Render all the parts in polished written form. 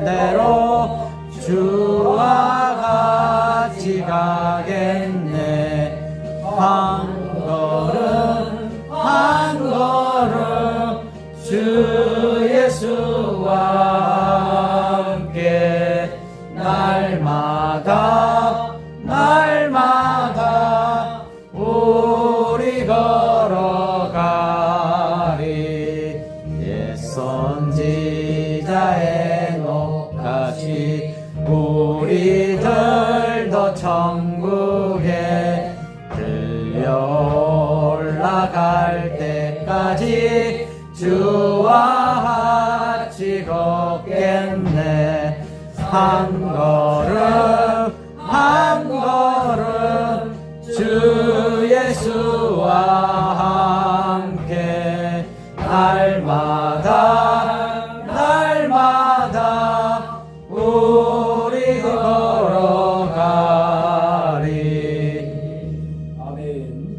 대로 주와 같이 가겠네. 한 걸음 한 걸음 주 예수와 함께 날마다 날마다 우리 걸어가리. 옛 선지자의 녹같이 우리들도 천국에 들려 올라갈 때까지 주와 같이 걷겠네. 한 걸음 한 걸음 주 예수와 함께 날마다 날마다 우리 걸어가리. 아멘.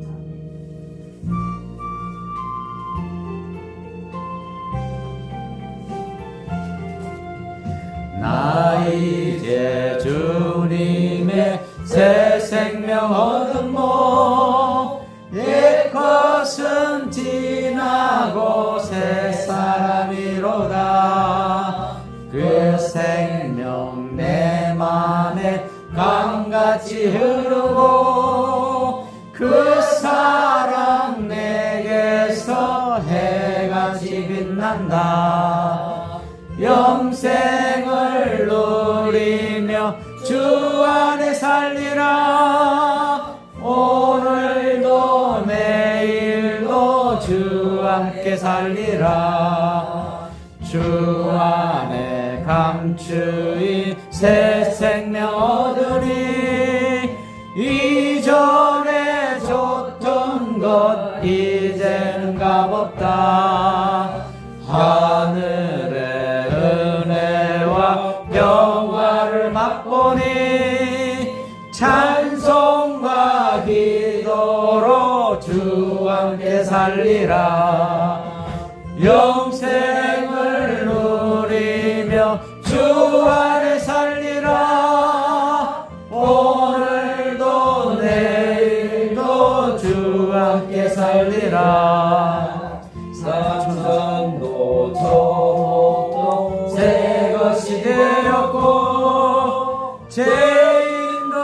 나 이제 주님의 새 생명 얻음모 옛 것은 지나고 새 사람이로다. 그 생명 내 맘에 강같이 흐르고 그 사랑 내게서 해같이 빛난다. 영생을 누리며 주 안에 살리라. 오늘도 내일도 주 함께 살리라. 주 안에 감추인 새 생명 얻으니 이전에 줬던 것 이제는 값없다. 하늘의 은혜와 영화를 맛보니 찬송과 기도로 주 함께 살리라. 영생을 누리며 주 안에 살리라. 오늘도 내일도 주 함께 살리라. 산천도 저도 새 것이 되었고 죄인도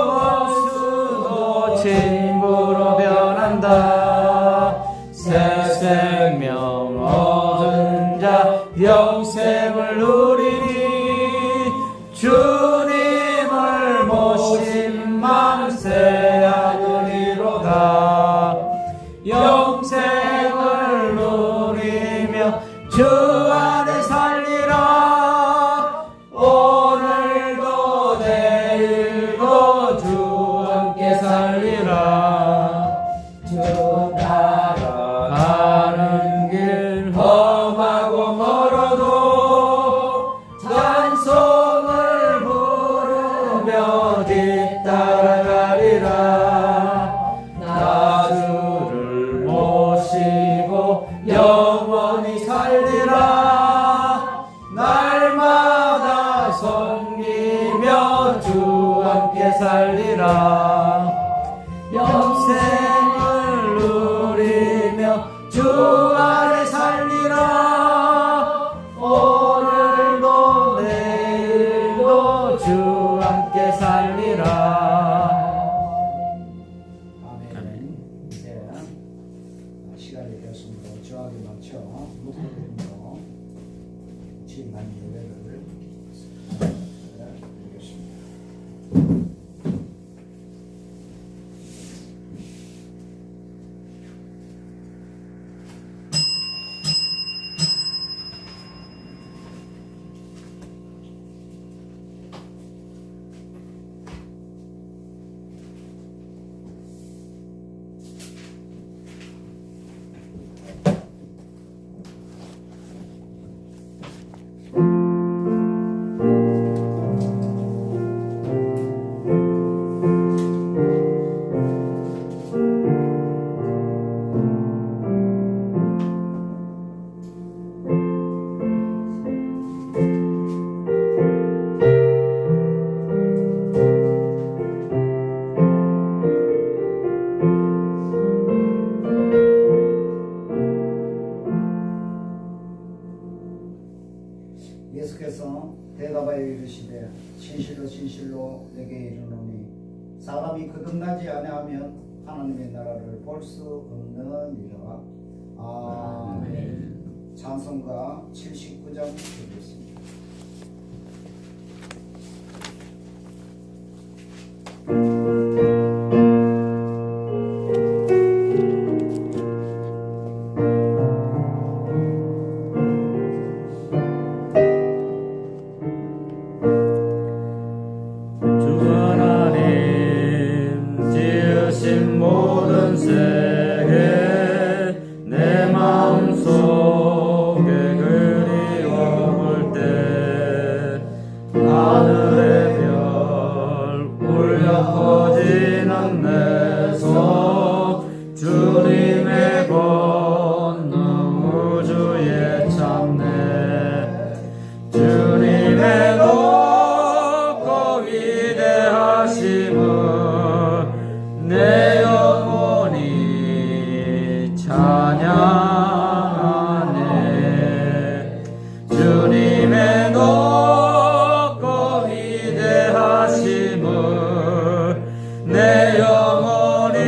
원수도 친구로 변한다. 새 생명 얻은 자 영생을 누리니 주님을 모신 맘 새하늘이로다. 영생을 누리며 주 안에 살리라. 오늘도 내일도 주 함께 살리라. 주 따라가는 길 험하고 멀어도 찬송을 부르며 뒤따라가리라. 나 주를 모시고 영원히 살리라. 날마다 섬기며 주 함께 살리라. 영생을 누리며 주 안에 살리라. 오늘도 내일도 주 함께 살리라. 아멘. 네. 시간이 되었습니다. 주하게 맞춰 묵상드리며 진만 예배를 드리겠습니다. 대답하여 이르시되 진실로 진실로 내게 이르노니 사람이 거듭나지 아니하면 하나님의 나라를 볼 수 없느니라. 아멘. 찬송가 79장 드리겠습니다. 주 하나님 지으신 모든 세계 내 마음속에 그리워볼 때 하늘의 별 울려 퍼지는 내 손 주님의 권능 우주에 참네 주님의 높고 위대하심을 내 영혼이 찬양하네 주님의 높고 위대하심을 내 영혼이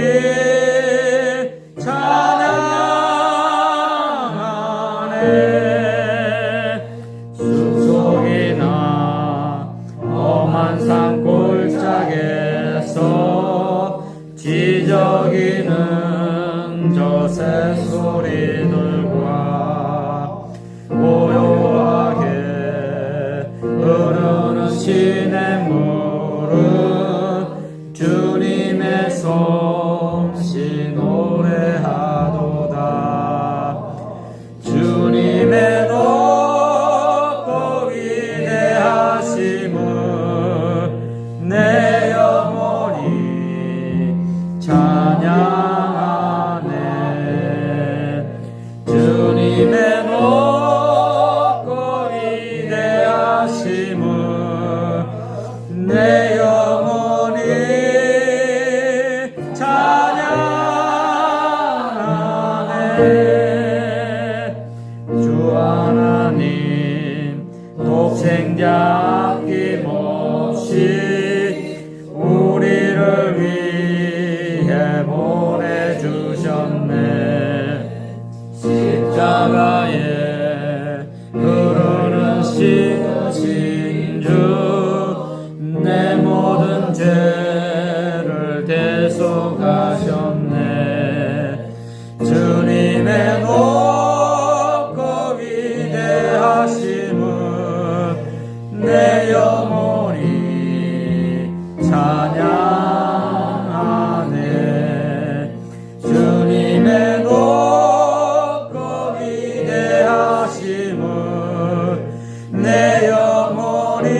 찬양하네 숲속이나 험한 산 골짜기에서 지저귀는 저 새소리들과 고요하게 흐르는 시냇물은 주님의 솜씨 노래하도다 주님의 높고 위대하심을 내 영혼이 찬양하네 주님의 높고 위대하심을 내 영혼이 찬양하네 주 하나님 독생자 아낌없이 우리를 위해 보내주셨네 십자가에 흐르는 신주 내 모든 죄를 대속하셨네 주님의 높고 위대하심을 내 영혼이 찬양하네 주님의 높고 위대하심을 내 영혼이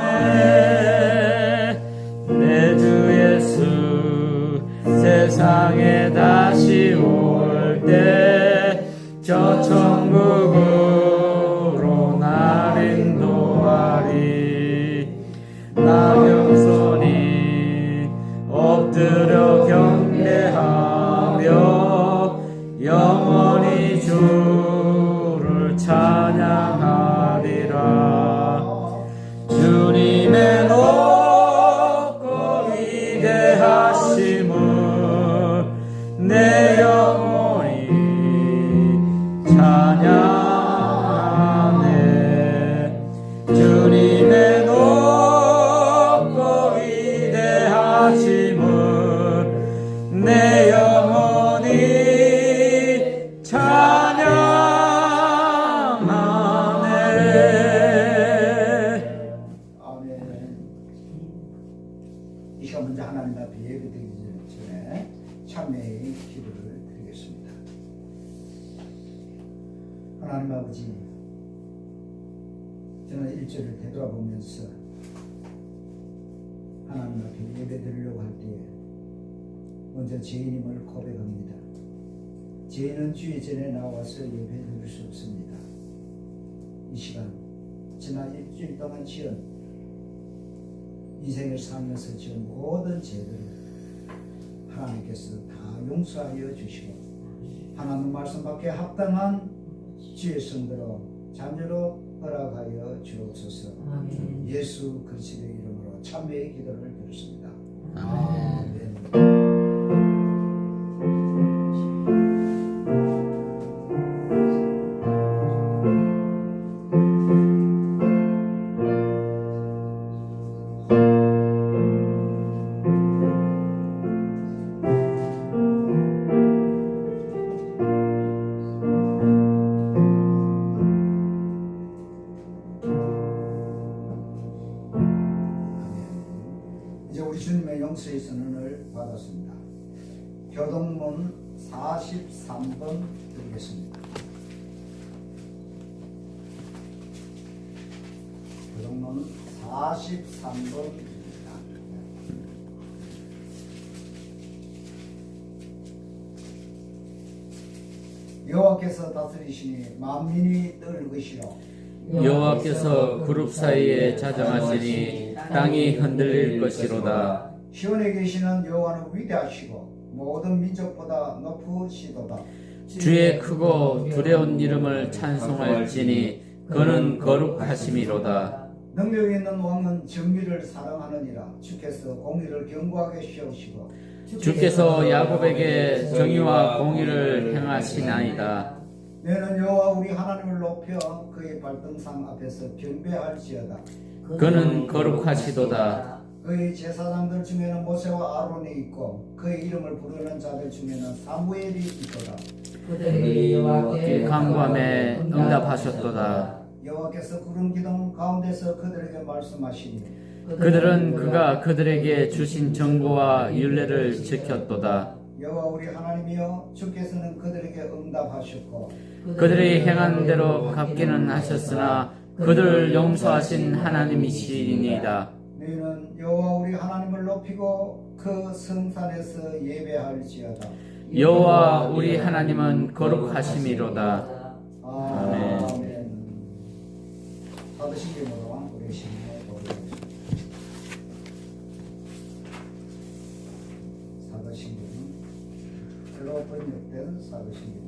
찬양하네 내 주 예수 세상에 다시 올 때 저 천국으로 날 인도하리 나 겸손히 엎드려 경배하며 영원히 주를 찬양하리라 주님의 높고 위대하심을 내 영혼이 찬양하네 주님의 높고 위대하심을 내 영혼이 찬양하네 아멘. 이 시간 먼저 하나님 앞에 예배드리기 전에 참회의 기도를 드리겠습니다. 하나님 아버지, 저는 일절을 되돌아보면서 하나님 앞에 예배드리려고 할 때에 먼저 죄인임을 고백합니다. 죄인은 주의 전에 나와서 예배드릴 수 없습니다. 이 시간 지난 일주일 동안 지은 인생을 살면서 지은 모든 죄들을 하나님께서 다 용서하여 주시고 하나님 말씀 밖에 합당한 주의 성대로 잠재로 허락하여 주옵소서. 아멘. 예수 그리스도의 이름으로 참회의 기도를 드렸습니다. 아멘. 이제 우리 주님의 용서의 선언을 받았습니다. 교동문 43번 드리겠습니다. 교동문 43번입니다. 여호와께서 다스리시니 만민이 떨것이요 여호와께서 그룹 사이에 자정하시니 땅이 흔들릴 것이로다. 시온에 계시는 여호와는 위대하시고 모든 민족보다 높으시도다. 주의 크고 두려운 이름을 찬송할지니 그는 거룩하심이로다. 능력 있는 왕은 정의를 사랑하느니라. 주께서 공의를 견고하게 세우시고 주께서 야곱에게 정의와 공의를 행하시나이다. 너는 여호와 우리 하나님을 높여 그의 발등상 앞에서 경배할지어다. 그는 거룩하시도다. 그의 제사장들 중에는 모세와 아론이 있고 그의 이름을 부르는 자들 중에는 사무엘이 있도다. 그들이 여호와께 간구함에 응답하셨도다. 여호와께서 구름 기둥 가운데서 그들에게 말씀하시니 그들은 그가 그들에게 주신 정보와 율례를 지켰도다. 여호와 우리 하나님이여 주께서는 그들에게 응답하셨고 그들이 행한 대로 갚기는 하셨으나 그들을 용서하신 하나님이시니이다. 너희는 여호와 우리 하나님을 높이고 그 성산에서 예배할지어다. 여호와 우리 하나님은 거룩하심이로다. 아멘. 사도신경으로 우리 신앙을 보겠습니다. 사도신경 새로 번역된 사도신경입니다.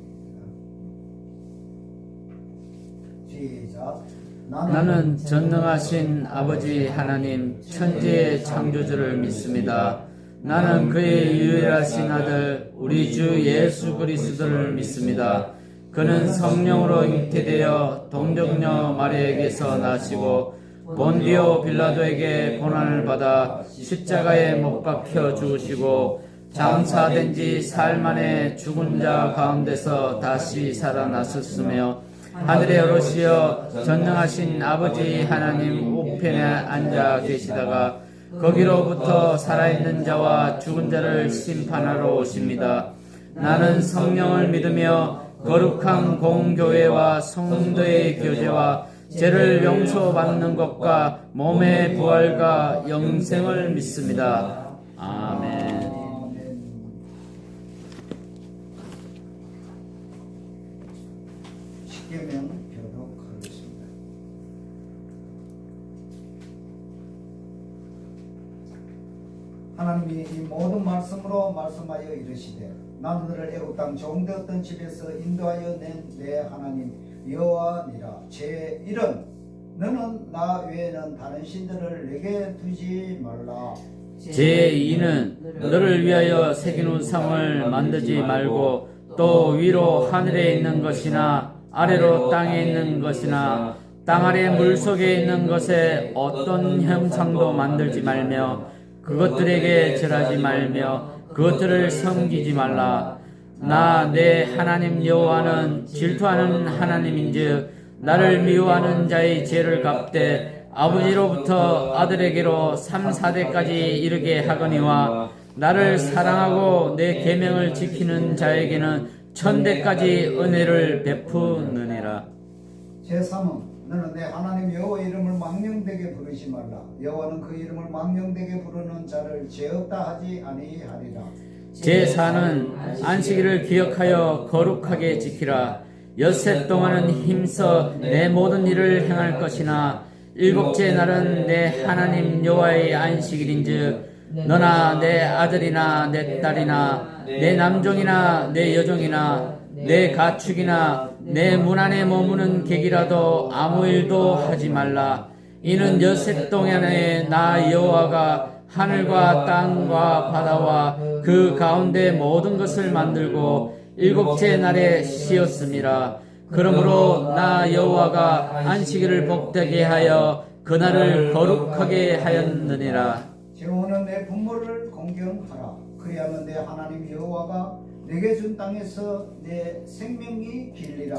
시작. 나는 전능하신 아버지 하나님 천지의 창조주를 믿습니다. 나는 그의 유일하신 아들 우리 주 예수 그리스도를 믿습니다. 그는 성령으로 잉태되어 동정녀 마리아에게서 나시고 본디오 빌라도에게 고난을 받아 십자가에 못 박혀 죽으시고 장사된 지 사흘 만에 죽은 자 가운데서 다시 살아나셨으며 하늘에 오르시어 전능하신 아버지 하나님 우편에 앉아 계시다가 거기로부터 살아있는 자와 죽은 자를 심판하러 오십니다. 나는 성령을 믿으며 거룩한 공교회와 성도의 교제와 죄를 용서받는 것과 몸의 부활과 영생을 믿습니다. 아멘. 십계명 교독하겠습니다. 하나님이 이 모든 말씀으로 말씀하여 이르시되 나는 너를 애굽 땅 종되었던 집에서 인도하여 낸 내 하나님 여호와니라. 제1은 너는 나 외에는 다른 신들을 내게 두지 말라. 제2는 너를 위하여 새긴 우상을 만들지 말고 또 위로 하늘에 있는 것이나 아래로 땅에 있는 것이나 땅 아래 물속에 있는 것에 어떤 형상도 만들지 말며 그것들에게 절하지 말며 그것들을 섬기지 말라. 나 내 하나님 여호와는 질투하는 하나님인즉 나를 미워하는 자의 죄를 갚되 아버지로부터 아들에게로 3, 4대까지 이르게 하거니와 나를 사랑하고 내 계명을 지키는 자에게는 1000대까지 은혜를 베푸느니라. 제3은 너는 내 하나님 여호와의 이름을 망령되게 부르지 말라. 여호와는 그 이름을 망령되게 부르는 자를 죄 없다 하지 아니하리라. 제4는 안식일을 기억하여 거룩하게 지키라. 엿새 동안은 힘써 내 모든 일을 행할 것이나 일곱째 날은 내 하나님 여호와의 안식일인즉 너나 내 아들이나 내 딸이나 내 남종이나 내 여종이나 내 가축이나 내 문 안에 머무는 객이라도 아무 일도 하지 말라. 이는 여섯 동안에 나 여호와가 하늘과 땅과 바다와 그 가운데 모든 것을 만들고 일곱째 날에 쉬었음이라. 그러므로 나 여호와가 안식일을 복되게 하여 그날을 거룩하게 하였느니라. 제호는 내 부모를 공경하라. 그리하면 내 하나님 여호와가 내게 준 땅에서 내 생명이 길리라.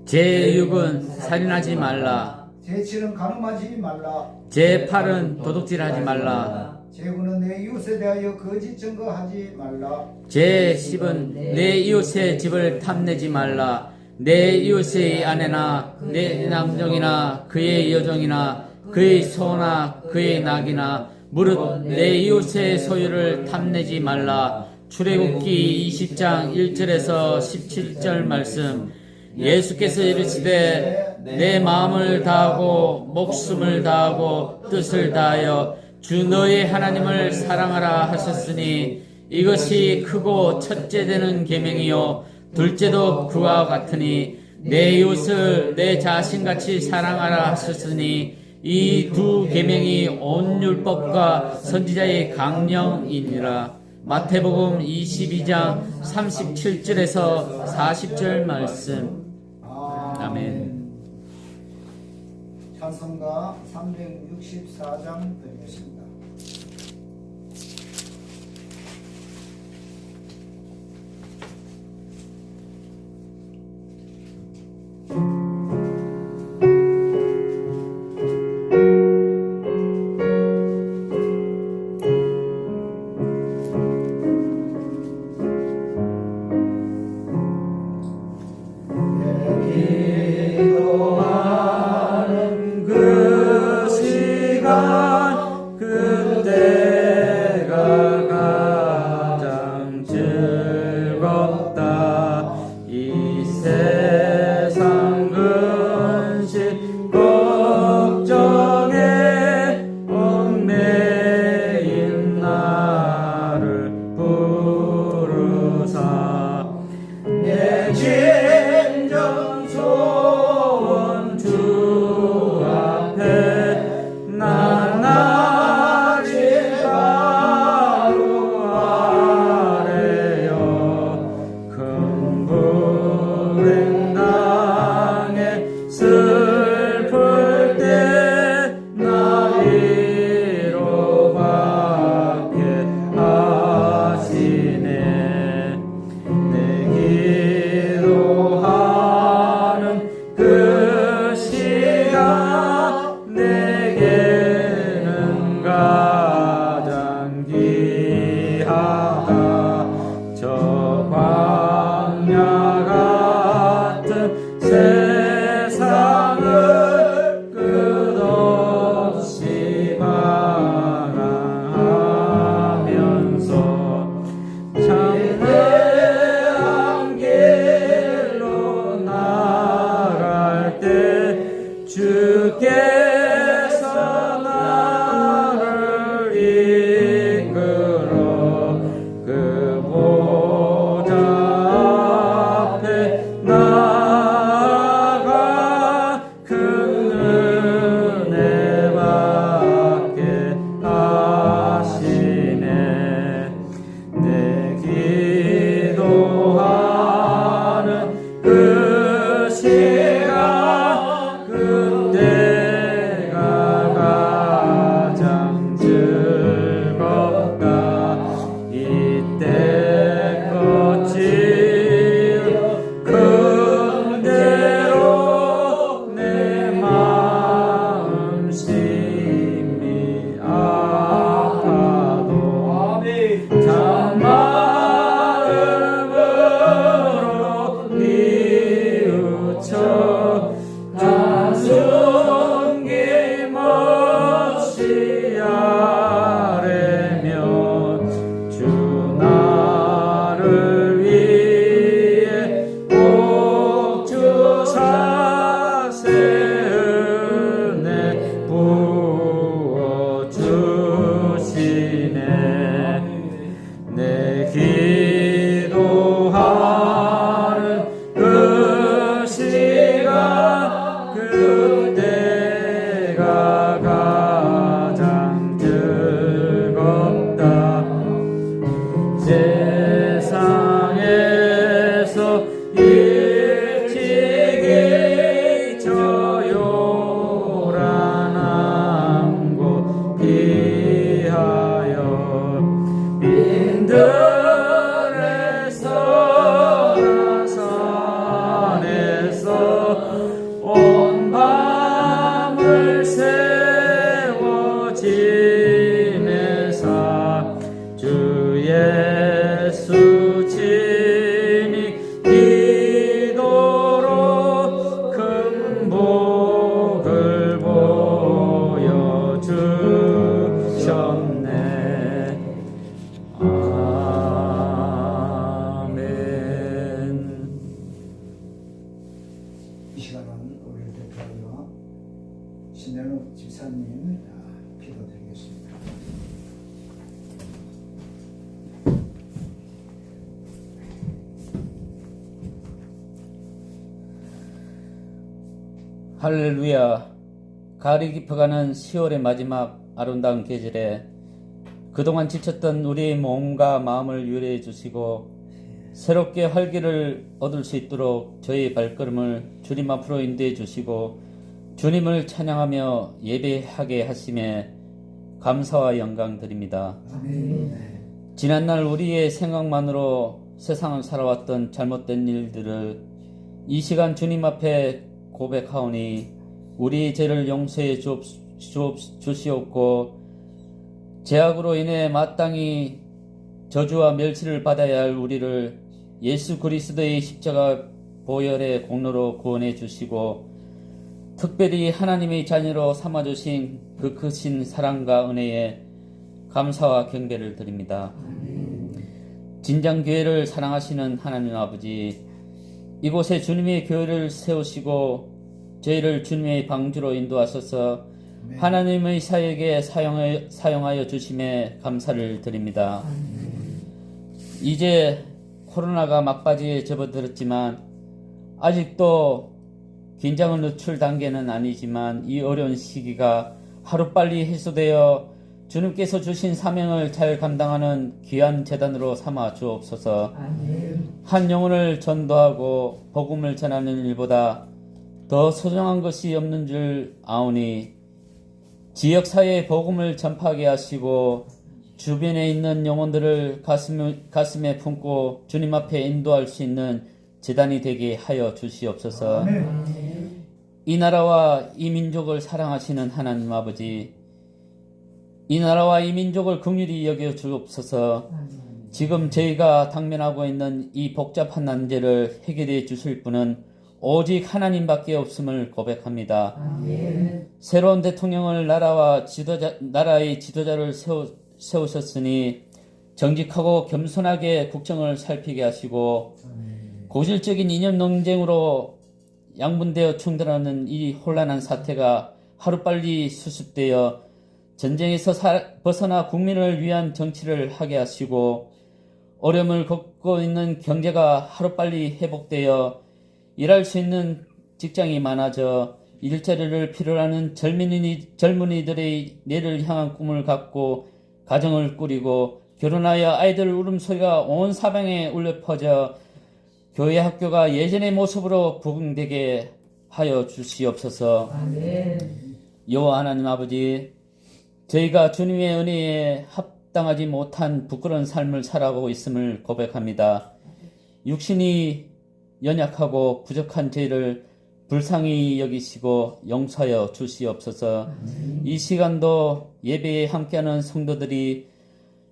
제6은 살인하지 말라. 제7은 간음하지 말라. 제8은 도둑질하지 말라. 제9는 내 이웃에 대하여 거짓 증거하지 말라. 제10은 내 이웃의 집을 탐내지 말라. 내 이웃의 아내나 내 남종이나 그의 여종이나 그의 소나 그의 낙이나 무릇 내 이웃의 소유를 탐내지 말라. 출애굽기 20장 1절에서 17절 말씀. 예수께서 이르시되 내 마음을 다하고 목숨을 다하고 뜻을 다하여 주 너의 하나님을 사랑하라 하셨으니 이것이 크고 첫째 되는 계명이요 둘째도 그와 같으니 내 이웃을 내 자신같이 사랑하라 하셨으니 이 두 계명이 온 율법과 선지자의 강령이니라. 마태복음 22장 37절에서 40절 말씀. 아멘. 찬송가 364장 드리겠습니다. 때 우리를 대표하여 신현욱 집사님 기도드리겠습니다. 할렐루야. 가을이 깊어가는 10월의 마지막 아름다운 계절에 그동안 지쳤던 우리의 몸과 마음을 유래해 주시고 새롭게 활기를 얻을 수 있도록 저희의 발걸음을 주님 앞으로 인도해 주시고 주님을 찬양하며 예배하게 하심에 감사와 영광 드립니다. 지난날 우리의 생각만으로 세상을 살아왔던 잘못된 일들을 이 시간 주님 앞에 고백하오니 우리 죄를 용서해 주시옵고 죄악으로 인해 마땅히 저주와 멸시를 받아야 할 우리를 예수 그리스도의 십자가 보혈의 공로로 구원해 주시고 특별히 하나님의 자녀로 삼아주신 그 크신 사랑과 은혜에 감사와 경배를 드립니다. 진정 교회를 사랑하시는 하나님 아버지, 이곳에 주님의 교회를 세우시고 저희를 주님의 방주로 인도하셔서 하나님의 사역에 사용하여 주심에 감사를 드립니다. 이제 코로나가 막바지에 접어들었지만 아직도 긴장을 늦출 단계는 아니지만 이 어려운 시기가 하루빨리 해소되어 주님께서 주신 사명을 잘 감당하는 귀한 재단으로 삼아 주옵소서. 한 영혼을 전도하고 복음을 전하는 일보다 더 소중한 것이 없는 줄 아오니 지역사회에 복음을 전파하게 하시고 주변에 있는 영혼들을 가슴에 품고 주님 앞에 인도할 수 있는 재단이 되게 하여 주시옵소서. 이 나라와 이 민족을 사랑하시는 하나님 아버지, 이 나라와 이 민족을 긍휼히 여겨 주옵소서. 지금 저희가 당면하고 있는 이 복잡한 난제를 해결해 주실 분은 오직 하나님밖에 없음을 고백합니다. 새로운 대통령을 나라의 지도자를 세우셨으니 정직하고 겸손하게 국정을 살피게 하시고 고질적인 이념 논쟁으로 양분되어 충돌하는 이 혼란한 사태가 하루빨리 수습되어 전쟁에서 벗어나 국민을 위한 정치를 하게 하시고 어려움을 겪고 있는 경제가 하루빨리 회복되어 일할 수 있는 직장이 많아져 일자리를 필요로 하는 젊은이들의 내를 향한 꿈을 갖고 가정을 꾸리고 결혼하여 아이들 울음소리가 온 사방에 울려 퍼져 교회 학교가 예전의 모습으로 부흥되게 하여 주시옵소서. 여호와 하나님 아버지, 저희가 주님의 은혜에 합당하지 못한 부끄러운 삶을 살아가고 있음을 고백합니다. 육신이 연약하고 부족한 저희를 불쌍히 여기시고 용서하여 주시옵소서. 이 시간도 예배에 함께하는 성도들이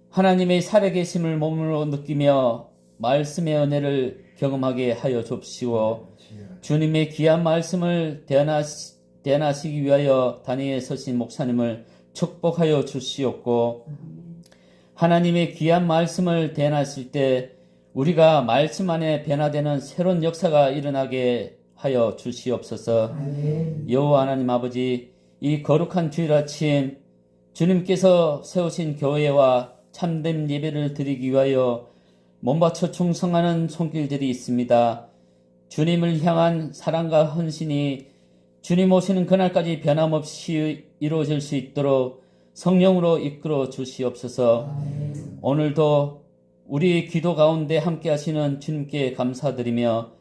하나님의 살아계심을 몸으로 느끼며 말씀의 은혜를 경험하게 하여 주옵시고 주님의 귀한 말씀을 대안하시기 위하여 단위에 서신 목사님을 축복하여 주시옵고 하나님의 귀한 말씀을 대안하실 때 우리가 말씀 안에 변화되는 새로운 역사가 일어나게 하여 주시옵소서. 여호와 하나님 아버지, 이 거룩한 주일 아침 주님께서 세우신 교회와 참된 예배를 드리기 위하여 몸바쳐 충성하는 손길들이 있습니다. 주님을 향한 사랑과 헌신이 주님 오시는 그날까지 변함없이 이루어질 수 있도록 성령으로 이끌어 주시옵소서. 오늘도 우리 기도 가운데 함께 하시는 주님께 감사드리며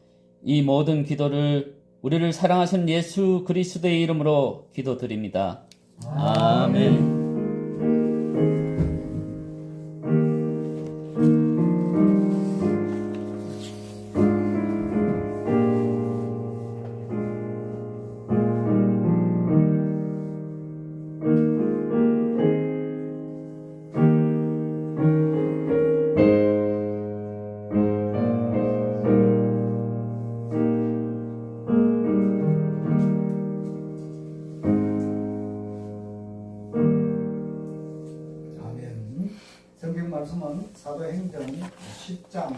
이 모든 기도를 우리를 사랑하시는 예수 그리스도의 이름으로 기도드립니다. 아멘. 성경 말씀은 사도행전 10장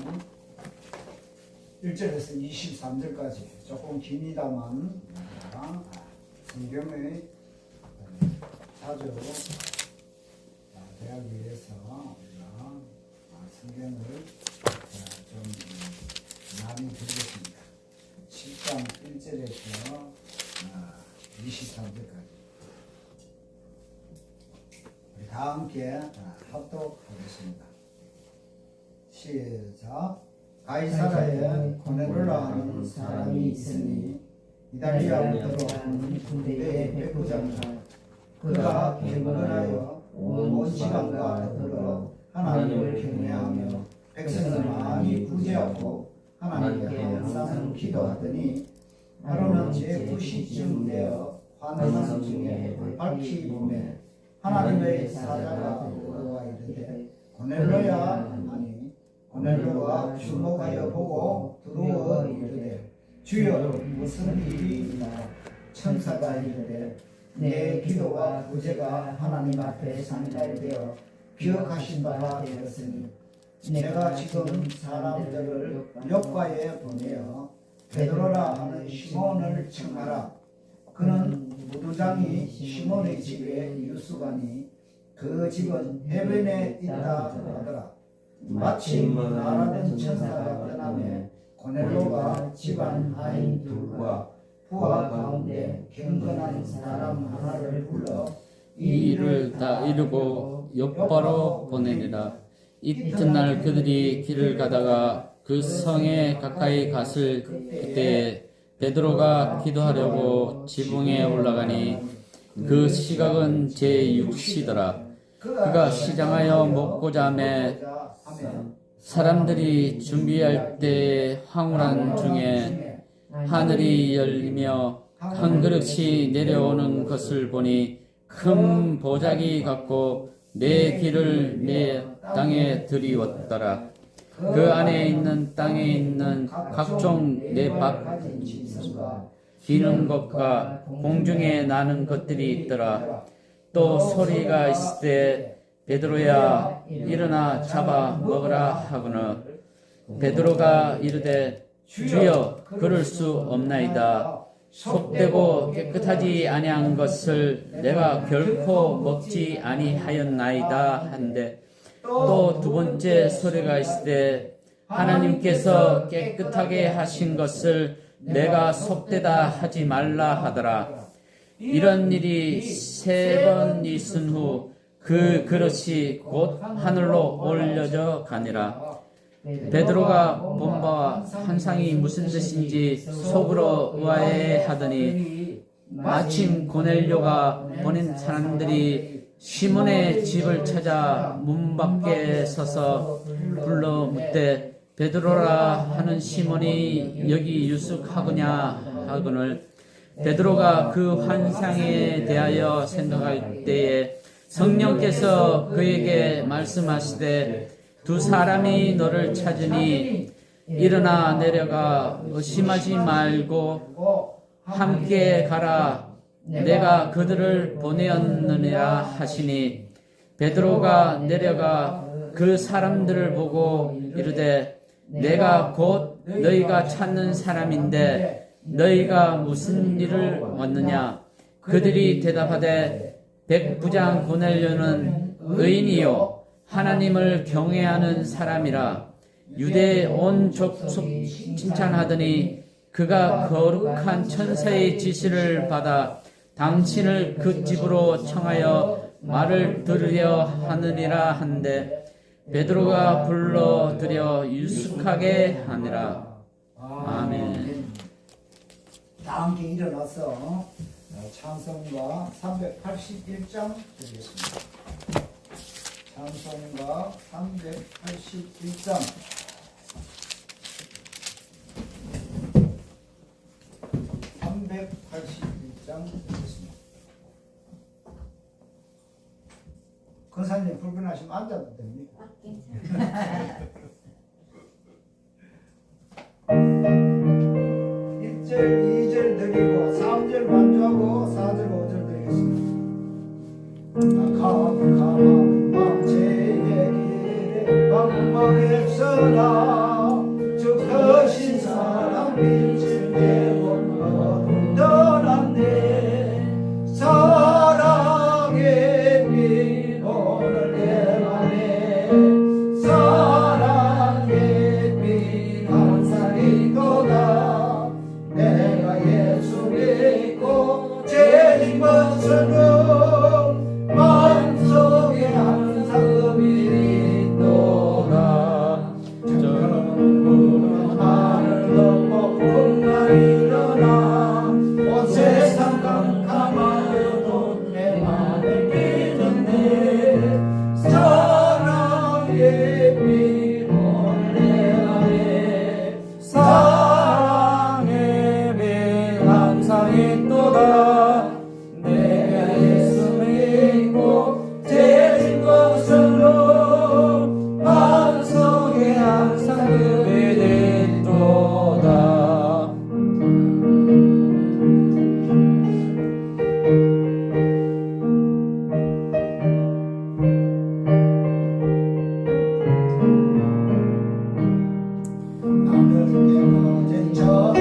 1절에서 23절까지 조금 깁니다만 성경의 자주 대하기 위해서 우리가 성경을 좀 많이 드리겠습니다. 10장 1절에서 23절까지 우리 다 함께 합독하겠습니다. 시작. 가이사라에 고넬료라 하는 사람이 있으니 이달리아부터 군대의 백부장이라. 그가 경건하여 온 지방과 더불어 하나님을 경외하며 백성을 많이 구제하고 하나님께 항상 기도하더니 하루는 제9시쯤 되어 환상 중에 밝히 보매 하나님의 사자가 들어와 이르되 고넬료야 하니 고넬료가 주목하여 보고 들어와 이르되 주여 무슨 일이 있나. 천사가 이르되 내 기도와 구제가 하나님 앞에 상달되어 기억하신 바가 되었으니 내가 지금 사람들을 욥과에 보내어 베드로라 하는 시몬을 청하라. 그는 무두장이 시몬의 집에 유수가니 그 집은 해변에 있다 하더라. 마침 나라던 천사가 떠나매 고넬료가 집안 하인 둘과 부하 가운데 경건한 사람 하나를 불러 이 일을 다 이루고 욥바로 보내니라. 이튿날 그들이 길을 가다가 그 성에 가까이 갔을 그때에 베드로가 기도하려고 지붕에 올라가니 그 시각은 제6시더라. 그가 시장하여 먹고자 하매 사람들이 준비할 때 황홀한 중에 하늘이 열리며 한 그릇이 내려오는 것을 보니 큰 보자기 같고 네 길을 내 땅에 들이웠더라. 그 안에 있는 땅에 있는 각종 네밥 기는 것과 공중에 나는 것들이 있더라. 또 소리가 있을 때 베드로야 일어나 잡아 먹으라 하거늘 베드로가 이르되 주여 그럴 수 없나이다. 속되고 깨끗하지 아니한 것을 내가 결코 먹지 아니하였나이다 한데 또 두 번째 소리가 있을 때 하나님께서 깨끗하게 하신 것을 내가 속되다 하지 말라 하더라. 이런 일이 3번 있은 후 그 그릇이 곧 하늘로 올려져 가니라. 베드로가 본 바와 환상이 무슨 뜻인지 속으로 의아해하더니 마침 고넬료가 보낸 사람들이 시몬의 집을 찾아 문 밖에 서서 불러 묻되 베드로라 하는 시몬이 여기 유숙하거냐 하거늘 베드로가 그 환상에 대하여 생각할 때에 성령께서 그에게 말씀하시되 두 사람이 너를 찾으니 일어나 내려가 의심하지 말고 함께 가라. 내가 그들을 보내었느니라 하시니 베드로가 내려가 그 사람들을 보고 이르되 내가 곧 너희가 찾는 사람인데 너희가 무슨 일을 왔느냐. 그들이 대답하되 백부장 고넬료는 의인이요 하나님을 경외하는 사람이라. 유대 온 족속 칭찬하더니 그가 거룩한 천사의 지시를 받아 당신을 그 집으로 청하여 말을 들으려 하느니라 한데 베드로가 불러들여 유숙하게 하니라. 아멘. 다 함께 일어나서 찬송가 381장 드리겠습니다. 찬송가 381장 381장 드리겠습니다. 권사님 불편하시면 앉아도 됩니다. 괜찮아요. 1절, 2절 드리고 3절 반주하고 4절, 5절 드리겠습니다. 캄캄한 밤제의 길에 방황했으나 주 크신 사랑 빛을 내보며 떠난 것으로 마음속에 항상 금이 있도다. 저는 하늘 덮고 풍랑이 일어나 온 세상 캄캄하여도 내 맘을 믿었네. 사랑의 빛 오늘 내 맘에 사랑의 빛 항상 있도다. 내가 예수 믿고 죄진 것으로 마음속에 항상 그게 있도다. 하늘께 퍼진 저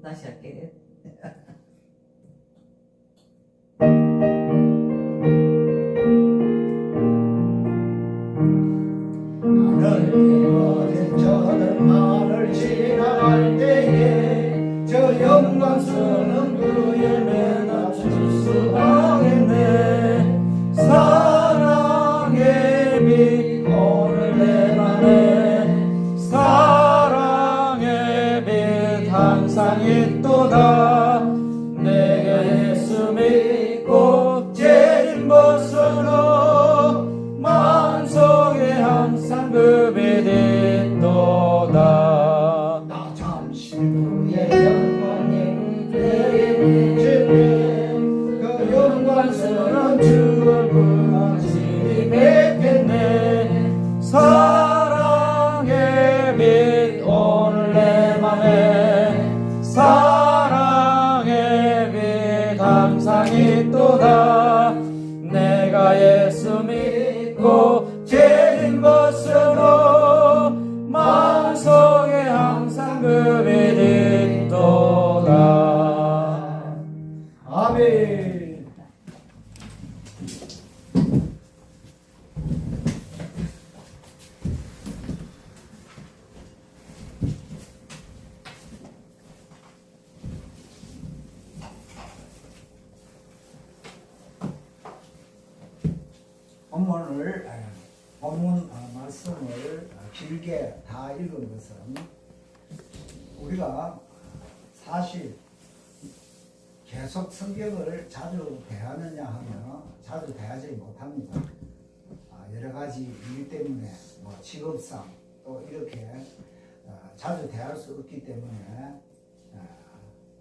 다시 할게. 하늘께 퍼진 저들만을 지나갈 때에 저 영광스러운 그 열매가 출수하겠네. 사랑의 빛 오늘 내 맘에 사랑의 빛 항상 있도다. 내가 예수 믿고 죄진 벗어로 마음속에 항상 그 빛 있도다. 나 잠시 후에 영광의 때에 비칠때 그 영광스러운 주 얼굴 진히 뵙겠네. 사랑의 빛 오늘 내 맘에 사랑의 빛 항상 있도다. 내가 예수 믿고 죄진 것으로 마음속에 항상 그 빛 있도다. 아멘. 본문 말씀을 길게 다 읽은 것은 우리가 사실 계속 성경을 자주 대하느냐 하면 자주 대하지 못합니다. 여러 가지 이유 때문에 뭐 직업상 또 이렇게 자주 대할 수 없기 때문에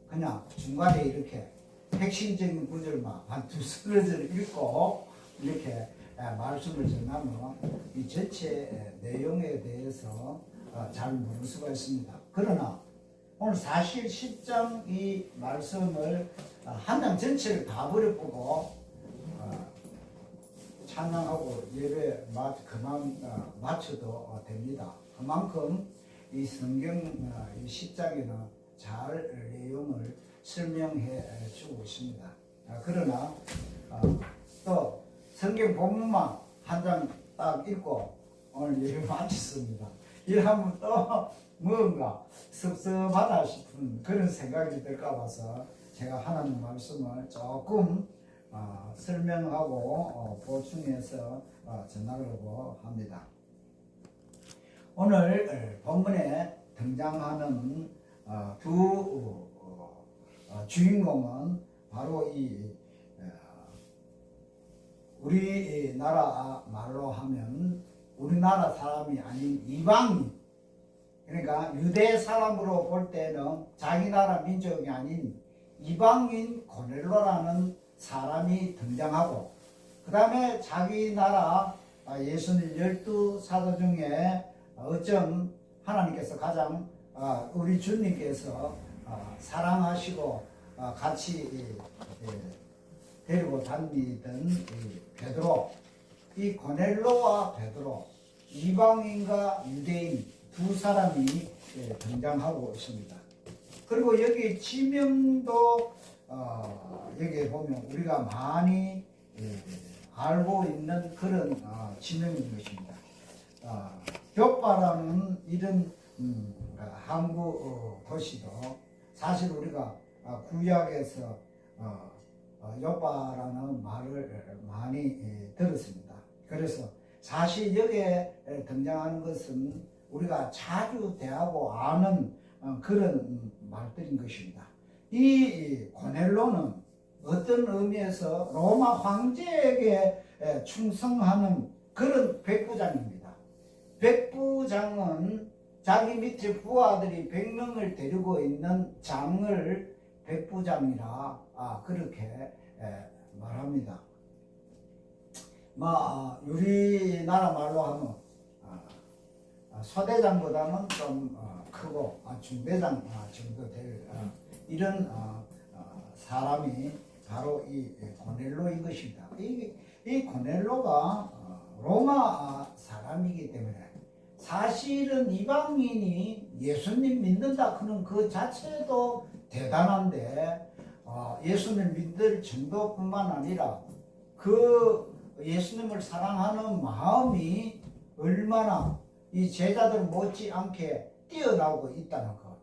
그냥 중간에 이렇게 핵심적인 구절만 한 두세 구절 읽고 이렇게 말씀을 전하면 이 전체 내용에 대해서 잘 모를 수가 있습니다. 그러나 오늘 사실 10장 이 말씀을 한 장 전체를 다 버려보고 찬양하고 예배 그만 마쳐도 됩니다. 그만큼 이 성경 이 10장에는 잘 내용을 설명해 주고 있습니다. 그러나 또 성경 본문만 한 장 딱 읽고 오늘 예배 마쳤습니다. 이러면 또 뭔가 섭섭하다 싶은 그런 생각이 들까 봐서 제가 하나님 말씀을 조금 설명하고 보충해서 전하려고 합니다. 오늘 본문에 등장하는 두 주인공은 바로 이 우리나라 말로 하면 우리나라 사람이 아닌 이방인, 그러니까 유대 사람으로 볼 때는 자기 나라 민족이 아닌 이방인 고넬로라는 사람이 등장하고, 그 다음에 자기 나라 예수님 12사도 중에 어쩜 하나님께서 가장 우리 주님께서 사랑하시고 같이 데리고 다니던 베드로, 이 고넬로와 베드로, 이방인과 유대인 두 사람이 등장하고 있습니다. 그리고 여기 지명도 여기에 보면 우리가 많이 알고 있는 그런 지명인 것입니다. 욥바라는 이런 항구 도시도 사실 우리가 구약에서 요바라는 말을 많이 들었습니다. 그래서 사실 여기에 등장하는 것은 우리가 자주 대하고 아는 그런 말들인 것입니다. 이 고넬로는 어떤 의미에서 로마 황제에게 충성하는 그런 백부장입니다. 백부장은 자기 밑에 부하들이 100명을 데리고 있는 장을 백부장이라 그렇게 말합니다. 우리나라 말로 하면 소대장보다는 좀 크고 중대장 정도 될 이런 사람이 바로 이 고넬로인 것입니다. 이 고넬로가 로마 사람이기 때문에 사실은 이방인이 예수님 믿는다 그는 그 자체도 대단한데 예수님 믿을 정도뿐만 아니라 그 예수님을 사랑하는 마음이 얼마나 이 제자들 못지않게 뛰어나오고 있다는 것,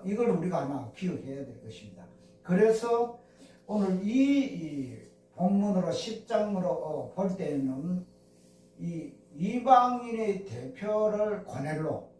이걸 우리가 하나 기억해야 될 것입니다. 그래서 오늘 이 본문으로 10장으로 볼 때는 이 이방인의 대표를 고넬로,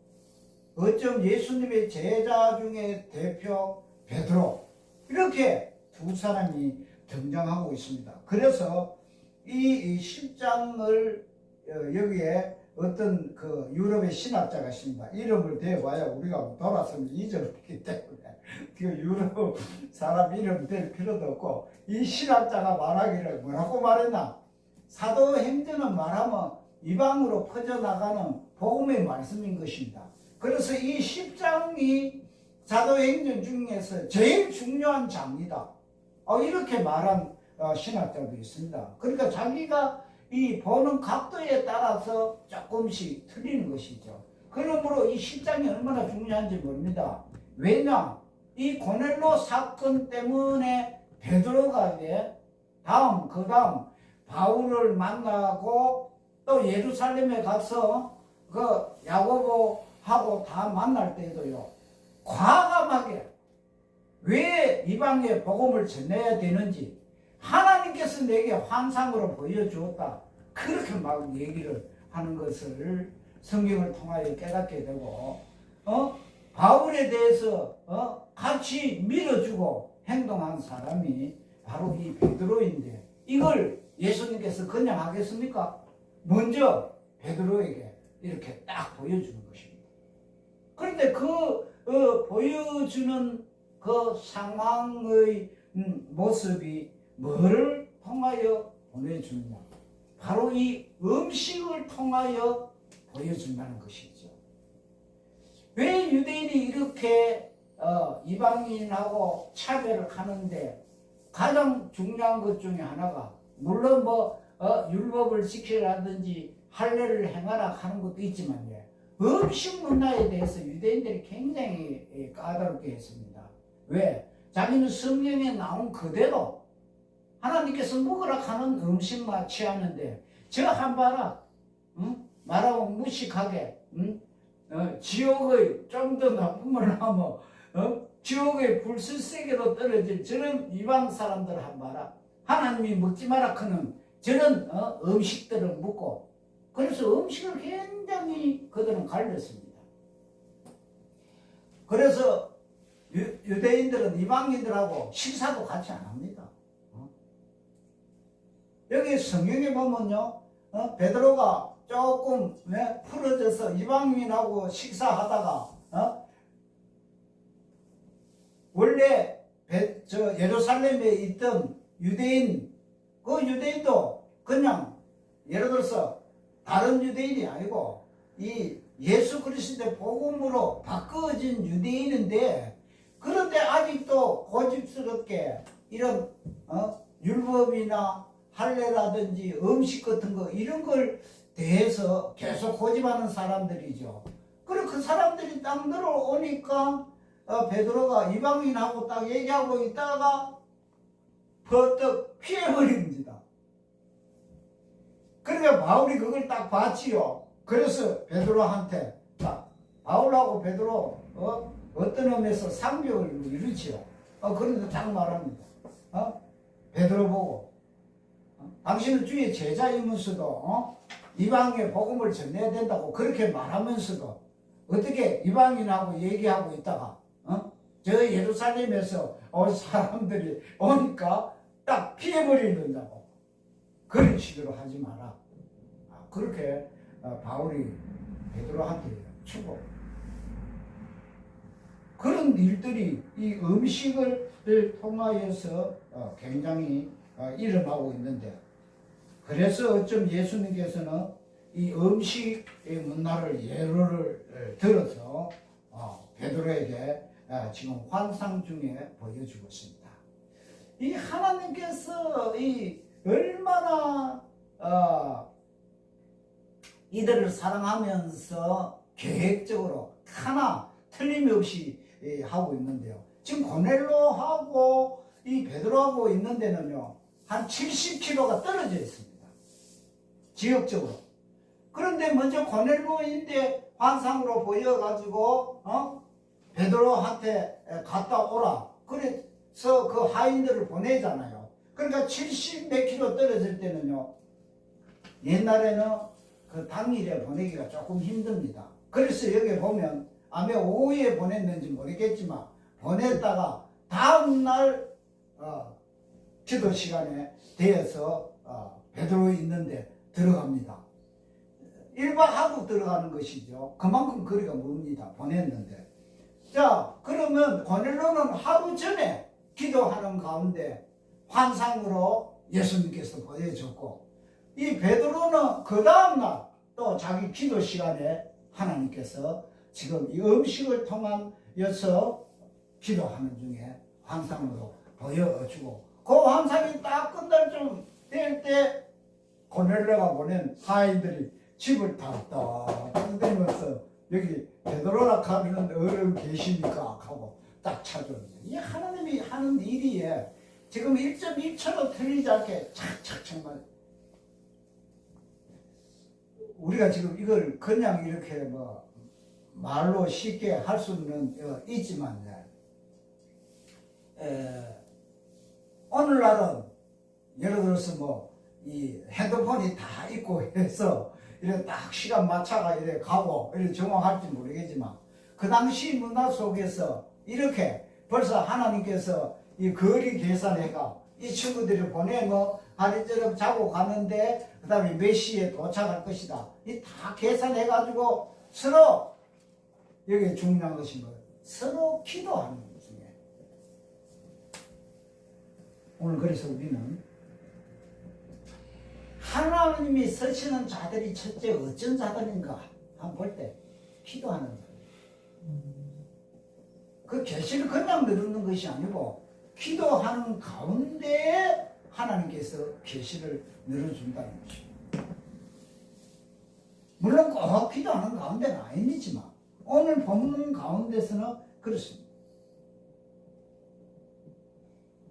어쩜 예수님의 제자 중에 대표 베드로, 이렇게 두 사람이 등장하고 있습니다. 그래서 이 10장을 여기에 어떤 그 유럽의 신학자가 있습니다. 이름을 대봐야 우리가 돌아서면 잊어버리기 때문에 그 유럽 사람 이름 댈 필요도 없고, 이 신학자가 말하기를 뭐라고 말했나? 사도행전은 말하면 이방으로 퍼져나가는 복음의 말씀인 것입니다. 그래서 이 10장이 사도행전 중에서 제일 중요한 장이다, 이렇게 말한 신학자도 있습니다. 그러니까 자기가 이 보는 각도에 따라서 조금씩 틀리는 것이죠. 그러므로 이 10장이 얼마나 중요한지 모릅니다. 왜냐? 이 고넬로 사건 때문에 베드로가 그 다음 바울을 만나고 또 예루살렘에 가서 그 야고보하고 다 만날 때도요, 과감하게 왜 이방에 복음을 전해야 되는지 하나님께서 내게 환상으로 보여주었다, 그렇게 막 얘기를 하는 것을 성경을 통하여 깨닫게 되고, 바울에 대해서 같이 밀어주고 행동한 사람이 바로 이 베드로인데, 이걸 예수님께서 그냥 하겠습니까? 먼저 베드로에게 이렇게 딱 보여주는 것입니다. 그런데 보여주는 그 상황의 모습이 뭐를 통하여 보내주느냐? 바로 이 음식을 통하여 보여준다는 것이죠. 왜 유대인이 이렇게 이방인하고 차별을 하는데 가장 중요한 것 중에 하나가, 물론 율법을 지키라든지 할례를 행하라 하는 것도 있지만 음식 문화에 대해서 유대인들이 굉장히 까다롭게 했습니다. 왜? 자기는 성경에 나온 그대로 하나님께서 먹으라 하는 음식만 취하는데, 저 한 봐라, 말하고 무식하게, 지옥의 좀 더 나쁜 말을 하면 지옥의 불술세계로 떨어질 저런 이방 사람들 한 봐라. 하나님이 먹지 마라 하는 저런 음식들을 먹고, 그래서 음식을 굉장히 그들은 갈렸습니다. 그래서 유대인들은 이방인들하고 식사도 같이 안 합니다. 여기 성경에 보면요, 베드로가 조금 풀어져서 이방인하고 식사하다가 원래 예루살렘에 있던 유대인, 그 유대인도 그냥 예를 들어서 다른 유대인이 아니고 이 예수 그리스도의 복음으로 바꿔진 유대인인데, 그런데 아직도 고집스럽게 이런 율법이나 할례라든지 음식 같은 거 이런 걸 대해서 계속 고집하는 사람들이죠. 그리고 그 사람들이 딱 들어오니까 베드로가 이방인하고 딱 얘기하고 있다가 버떡 피해버립니다. 그러니까 바울이 그걸 딱 봤지요. 그래서 베드로한테 딱 바울하고 베드로 어떤 의미에서 상벽을 이루지요. 그런데 딱 말합니다. 베드로 보고 당신은 주의 제자이면서도 이방에 복음을 전해야 된다고 그렇게 말하면서도 어떻게 이방인하고 얘기하고 있다가 저 예루살렘에서 온 사람들이 오니까 딱 피해버리는다고 그런 식으로 하지 마라. 그렇게 바울이 베드로한테 주고 그런 일들이 이 음식을 통하여서 굉장히 일어나고 있는데 그래서 어쩜 예수님께서는 이 음식의 문화를 예로를 들어서 베드로에게 지금 환상 중에 보여주고 있습니다. 이 하나님께서 이 얼마나 이들을 사랑하면서 계획적으로 하나 틀림없이 하고 있는데요. 지금 고넬로하고 이 베드로하고 있는 데는요 한 70km가 떨어져 있습니다. 지역적으로. 그런데 먼저 고넬로인데 환상으로 보여가지고 베드로한테 갔다 오라. 그래서 그 하인들을 보내잖아요. 그러니까 70 몇 킬로 떨어질 때는요 옛날에는 그 당일에 보내기가 조금 힘듭니다. 그래서 여기 보면 아마 오후에 보냈는지 모르겠지만 보냈다가 다음날 기도 시간에 되어서 베드로 있는데 들어갑니다. 1박 하고 들어가는 것이죠. 그만큼 거리가 멉니다. 보냈는데. 자, 그러면 고넬로는 하루 전에 기도하는 가운데 환상으로 예수님께서 보여줬고 이 베드로는 그 다음날 또 자기 기도 시간에 하나님께서 지금 이 음식을 통하여서 기도하는 중에 환상으로 보여주고 그 환상이 딱 끝날 좀 될 때 고넬로가 보낸 하인들이 집을 탔다 흔들면서 여기 베드로라 하는 어른 계십니까? 하고 딱 찾아옵니다. 이 하나님이 하는 일이에 지금 1.1초도 틀리지 않게 착착 정말 우리가 지금 이걸 그냥 이렇게 말로 쉽게 할 수는 있지만 오늘날은 예를 들어서 이 핸드폰이 다 있고 해서 이렇게 딱 시간 맞춰가 이렇게 가고 이렇게 정확할지 모르겠지만 그 당시 문화 속에서 이렇게 벌써 하나님께서 이 거리 계산해가 이 친구들이 보내면 하루저녁 자고 가는데 그 다음에 몇 시에 도착할 것이다. 이 다 계산해가지고 서로 여기 중요한 것인 거예요. 서로 기도하는 것 중에 오늘 그래서 우리는 하나님이 쓰시는 자들이 첫째 어쩐 자들인가 한번 볼 때 기도하는 자들. 그 계시를 그냥 누르는 것이 아니고 기도하는 가운데 하나님께서 계시를 늘어준다는 것입니다. 물론 꼭 기도하는 가운데는 아니지만 오늘 본문 가운데서는 그렇습니다.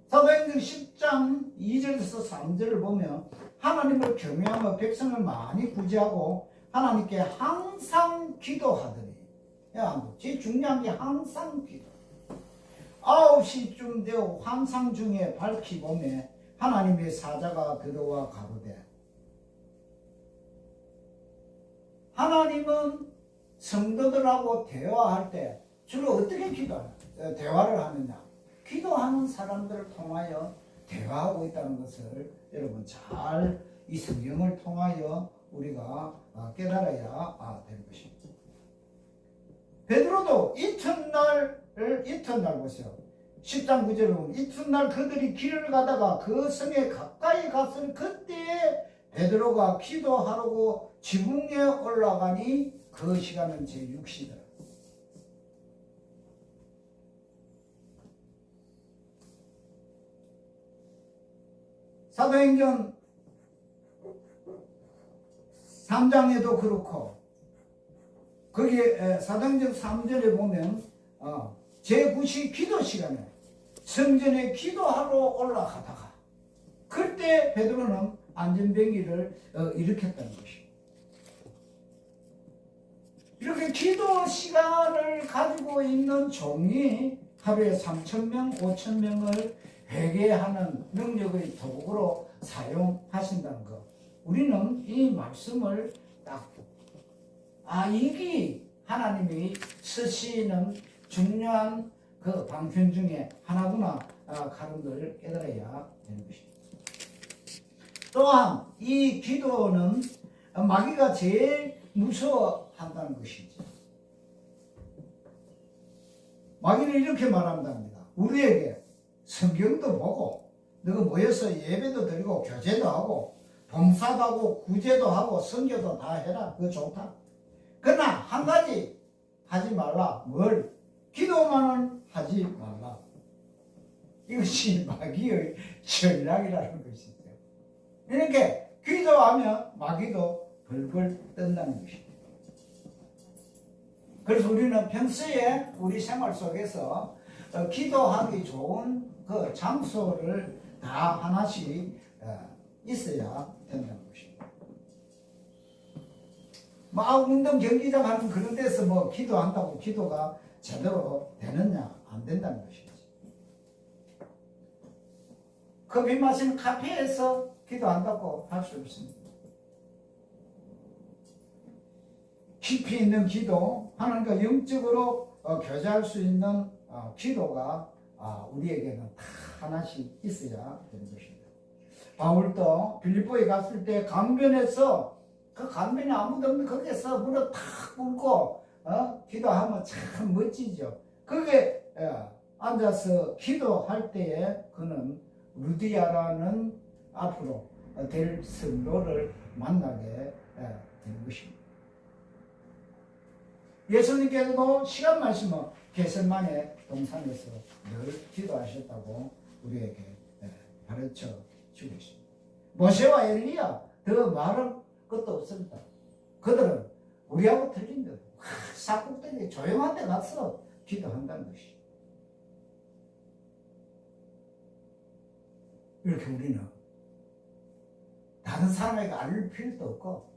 사도행전 10장 2절에서 3절을 보면 하나님을 경외하며 백성을 많이 구제하고 하나님께 항상 기도하더니 제일 중요한 게 항상 기도. 9시쯤 되어 환상 중에 밝히 보매 하나님의 사자가 들어와 가로되 하나님은 성도들하고 대화할 때 주로 어떻게 대화를 하느냐? 기도하는 사람들을 통하여 대화하고 있다는 것을 여러분 잘 이 성경을 통하여 우리가 깨달아야 되는 것입니다. 베드로도 이튿날 보세요. 10장 9절을 보면 이튿날 그들이 길을 가다가 그 성에 가까이 갔을 그때 베드로가 기도하려고 지붕에 올라가니 그 시간은 제6시더라. 사도행전 3장에도 그렇고 거기에 사도행전 3절에 보면 제9시 기도 시간에 성전에 기도하러 올라가다가 그때 베드로는 안전병기를 일으켰다는 것입니다. 이렇게 그렇게 기도 시간을 가지고 있는 종이 하루에 3,000명, 5,000명을 회개하는 능력의 도구로 사용하신다는 것. 우리는 이 말씀을 딱, 이게 하나님이 쓰시는 중요한 그 방편 중에 하나구나 하는 걸 깨달아야 되는 것입니다. 또한 이 기도는 마귀가 제일 무서워한다는 것이죠. 마귀는 이렇게 말한답니다. 우리에게 성경도 보고 너가 모여서 예배도 드리고 교제도 하고 봉사도 하고 구제도 하고 선교도 다 해라. 그거 좋다. 그러나 한 가지 하지 말라. 뭘? 기도만은 하지 말라. 이것이 마귀의 전략이라는 것이죠. 이렇게 기도하면 마귀도 벌벌 뜬다는 것입니다. 그래서 우리는 평소에 우리 생활 속에서 기도하기 좋은 그 장소를 다 하나씩 있어야 된다는 것입니다. 운동 경기장 하는 그런 데서 뭐 기도한다고 기도가 제대로 되느냐 안 된다는 것이지. 커피 마시는 카페에서 기도한다고 할 수 없습니다. 깊이 있는 기도, 하나님과 영적으로 교제할 수 있는 기도가 우리에게는 다 하나씩 있어야 되는 것입니다. 바울도 빌립보에 갔을 때 강변에서 그 강변에 아무도 없는 거기에서 무릎 탁 꿇고 기도하면 참 멋지죠. 거기에 앉아서 기도할 때에 그는 루디아라는 앞으로 될 성도를 만나게 되는 것입니다. 예수님께서도 시간 마시면 겟세마네 동산에서 늘 기도하셨다고 우리에게 가르쳐 주고 있습니다. 모세와 엘리야 더 말할 것도 없습니다. 그들은 우리하고 틀린 대로 사국되게 조용한 데 가서 기도한다는 것이. 이렇게 우리는 다른 사람에게 알릴 필요도 없고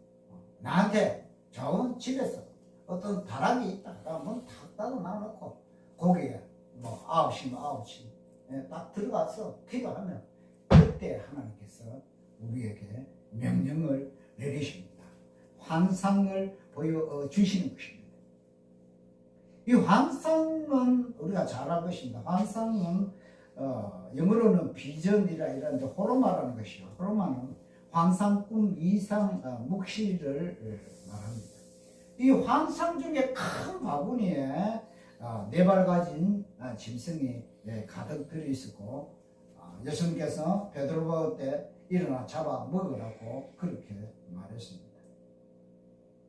나한테 좋은 집에서 어떤 다락이 있다 그러면 탁 닫아 놔놓고 거기에 뭐 9시면 9시 딱 들어가서 기도하면 그때 하나님께서 우리에게 명령을 내리십니다. 환상을 보여주시는 것입니다. 이 환상은 우리가 잘 알 것입니다. 환상은 영어로는 비전이라 이러는데 호르마라는 것이요. 호르마는 환상, 꿈, 이상, 묵시를 말합니다. 이 환상 중에 큰 바구니에 4발 가진 짐승이 가득 들어있었고 예수님께서 베드로 먹을 때 일어나 잡아 먹으라고 그렇게 말했습니다.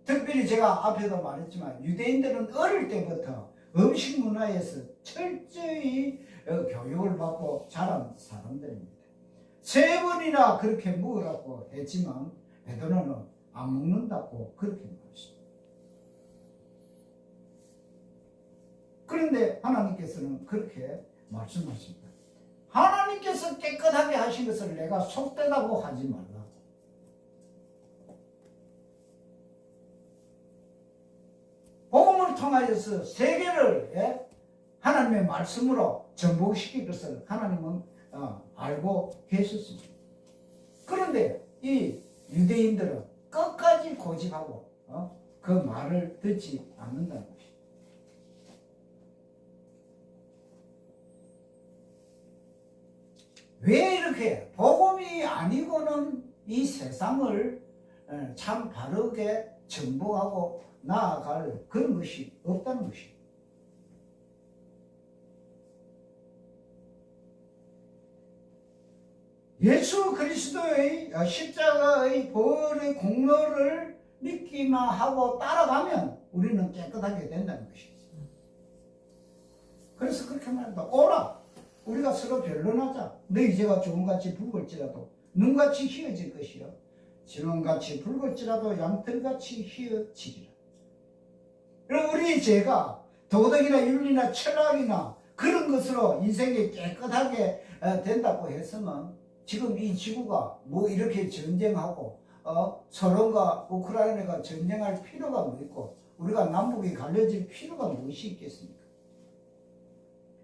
특별히 제가 앞에도 말했지만 유대인들은 어릴 때부터 음식 문화에서 철저히 교육을 받고 자란 사람들입니다. 3번이나 그렇게 먹으라고 했지만 베드로는 안 먹는다고 그렇게 말했습니다. 그런데 하나님께서는 그렇게 말씀하십니다. 하나님께서 깨끗하게 하신 것을 내가 속되다고 하지 말라. 복음을 통하여서 세계를 하나님의 말씀으로 정복시킬 것을 하나님은 알고 계셨습니다. 그런데 이 유대인들은 끝까지 고집하고 그 말을 듣지 않는다는 것입니다. 왜 이렇게 복음이 아니고는 이 세상을 참 바르게 정복하고 나아갈 그런 것이 없다는 것입니다. 예수 그리스도의 십자가의 벌의 공로를 믿기만 하고 따라가면 우리는 깨끗하게 된다는 것이죠. 그래서 그렇게 말합니다. 오라, 우리가 서로 변론하자. 너희 죄가 주홍같이 붉을지라도 눈같이 희어질 것이요 진홍같이 붉을지라도 양털같이 희어지리라. 그럼 우리 죄가 도덕이나 윤리나 철학이나 그런 것으로 인생이 깨끗하게 된다고 했으면 지금 이 지구가 뭐 이렇게 전쟁하고 서론과 우크라이나가 전쟁할 필요가 뭐 있고 우리가 남북이 갈려질 필요가 무엇이 있겠습니까?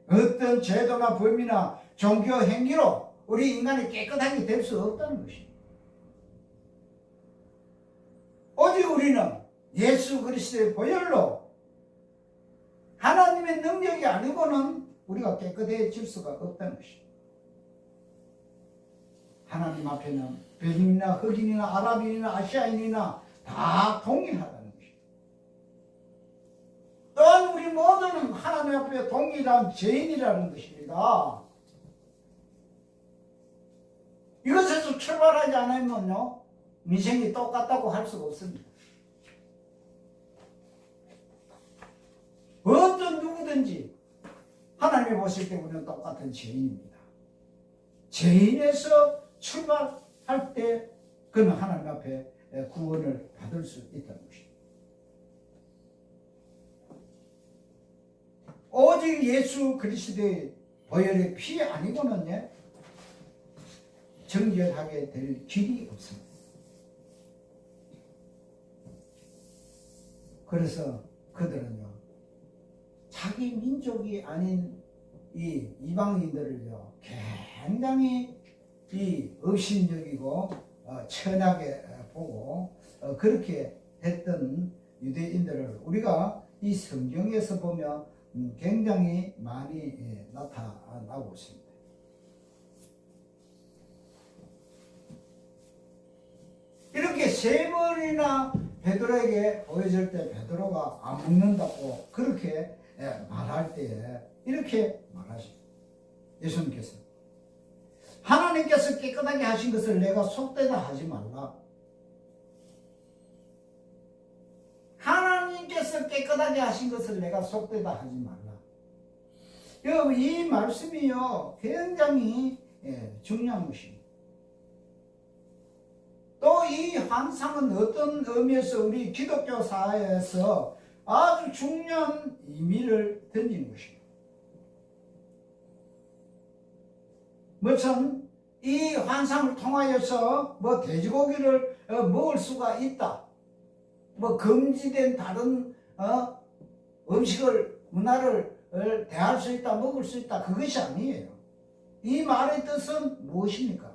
어떤 제도나 법이나 종교 행위로 우리 인간이 깨끗하게 될 수 없다는 것입니다. 오직 우리는 예수 그리스도의 보혈로 하나님의 능력이 아니고는 우리가 깨끗해질 수가 없다는 것입니다. 하나님 앞에는 백인이나 흑인이나 아랍인이나 아시아인이나 다 동일하다는 것입니다. 또한 우리 모두는 하나님 앞에 동일한 죄인이라는 것입니다. 이것에서 출발하지 않으면요, 인생이 똑같다고 할 수가 없습니다. 어떤 누구든지 하나님이 보실 때 우리는 똑같은 죄인입니다. 죄인에서 출발할 때 그는 하나님 앞에 구원을 받을 수 있다는 것입니다. 오직 예수 그리스도의 보혈의 피 아니고는 정결하게 될 길이 없습니다. 그래서 그들은요, 자기 민족이 아닌 이 이방인들을요, 굉장히 이 업신여기고 천하게 보고 그렇게 했던 유대인들을 우리가 이 성경에서 보면 굉장히 많이 나타나고 있습니다. 이렇게 세 번이나 베드로에게 보여줄 때 베드로가 안 먹는다고 그렇게 말할 때에 이렇게 말하십니다. 예수님께서 하나님께서 깨끗하게 하신 것을 내가 속되다 하지 말라. 하나님께서 깨끗하게 하신 것을 내가 속되다 하지 말라. 여러분, 이 말씀이요, 굉장히 중요한 것입니다. 또 이 환상은 어떤 의미에서 우리 기독교 사회에서 아주 중요한 의미를 던지는 것입니다. 뭐참 이 환상을 통하여서 돼지고기를 먹을 수가 있다, 금지된 다른 음식을 문화를 대할 수 있다, 먹을 수 있다, 그것이 아니에요. 이 말의 뜻은 무엇입니까?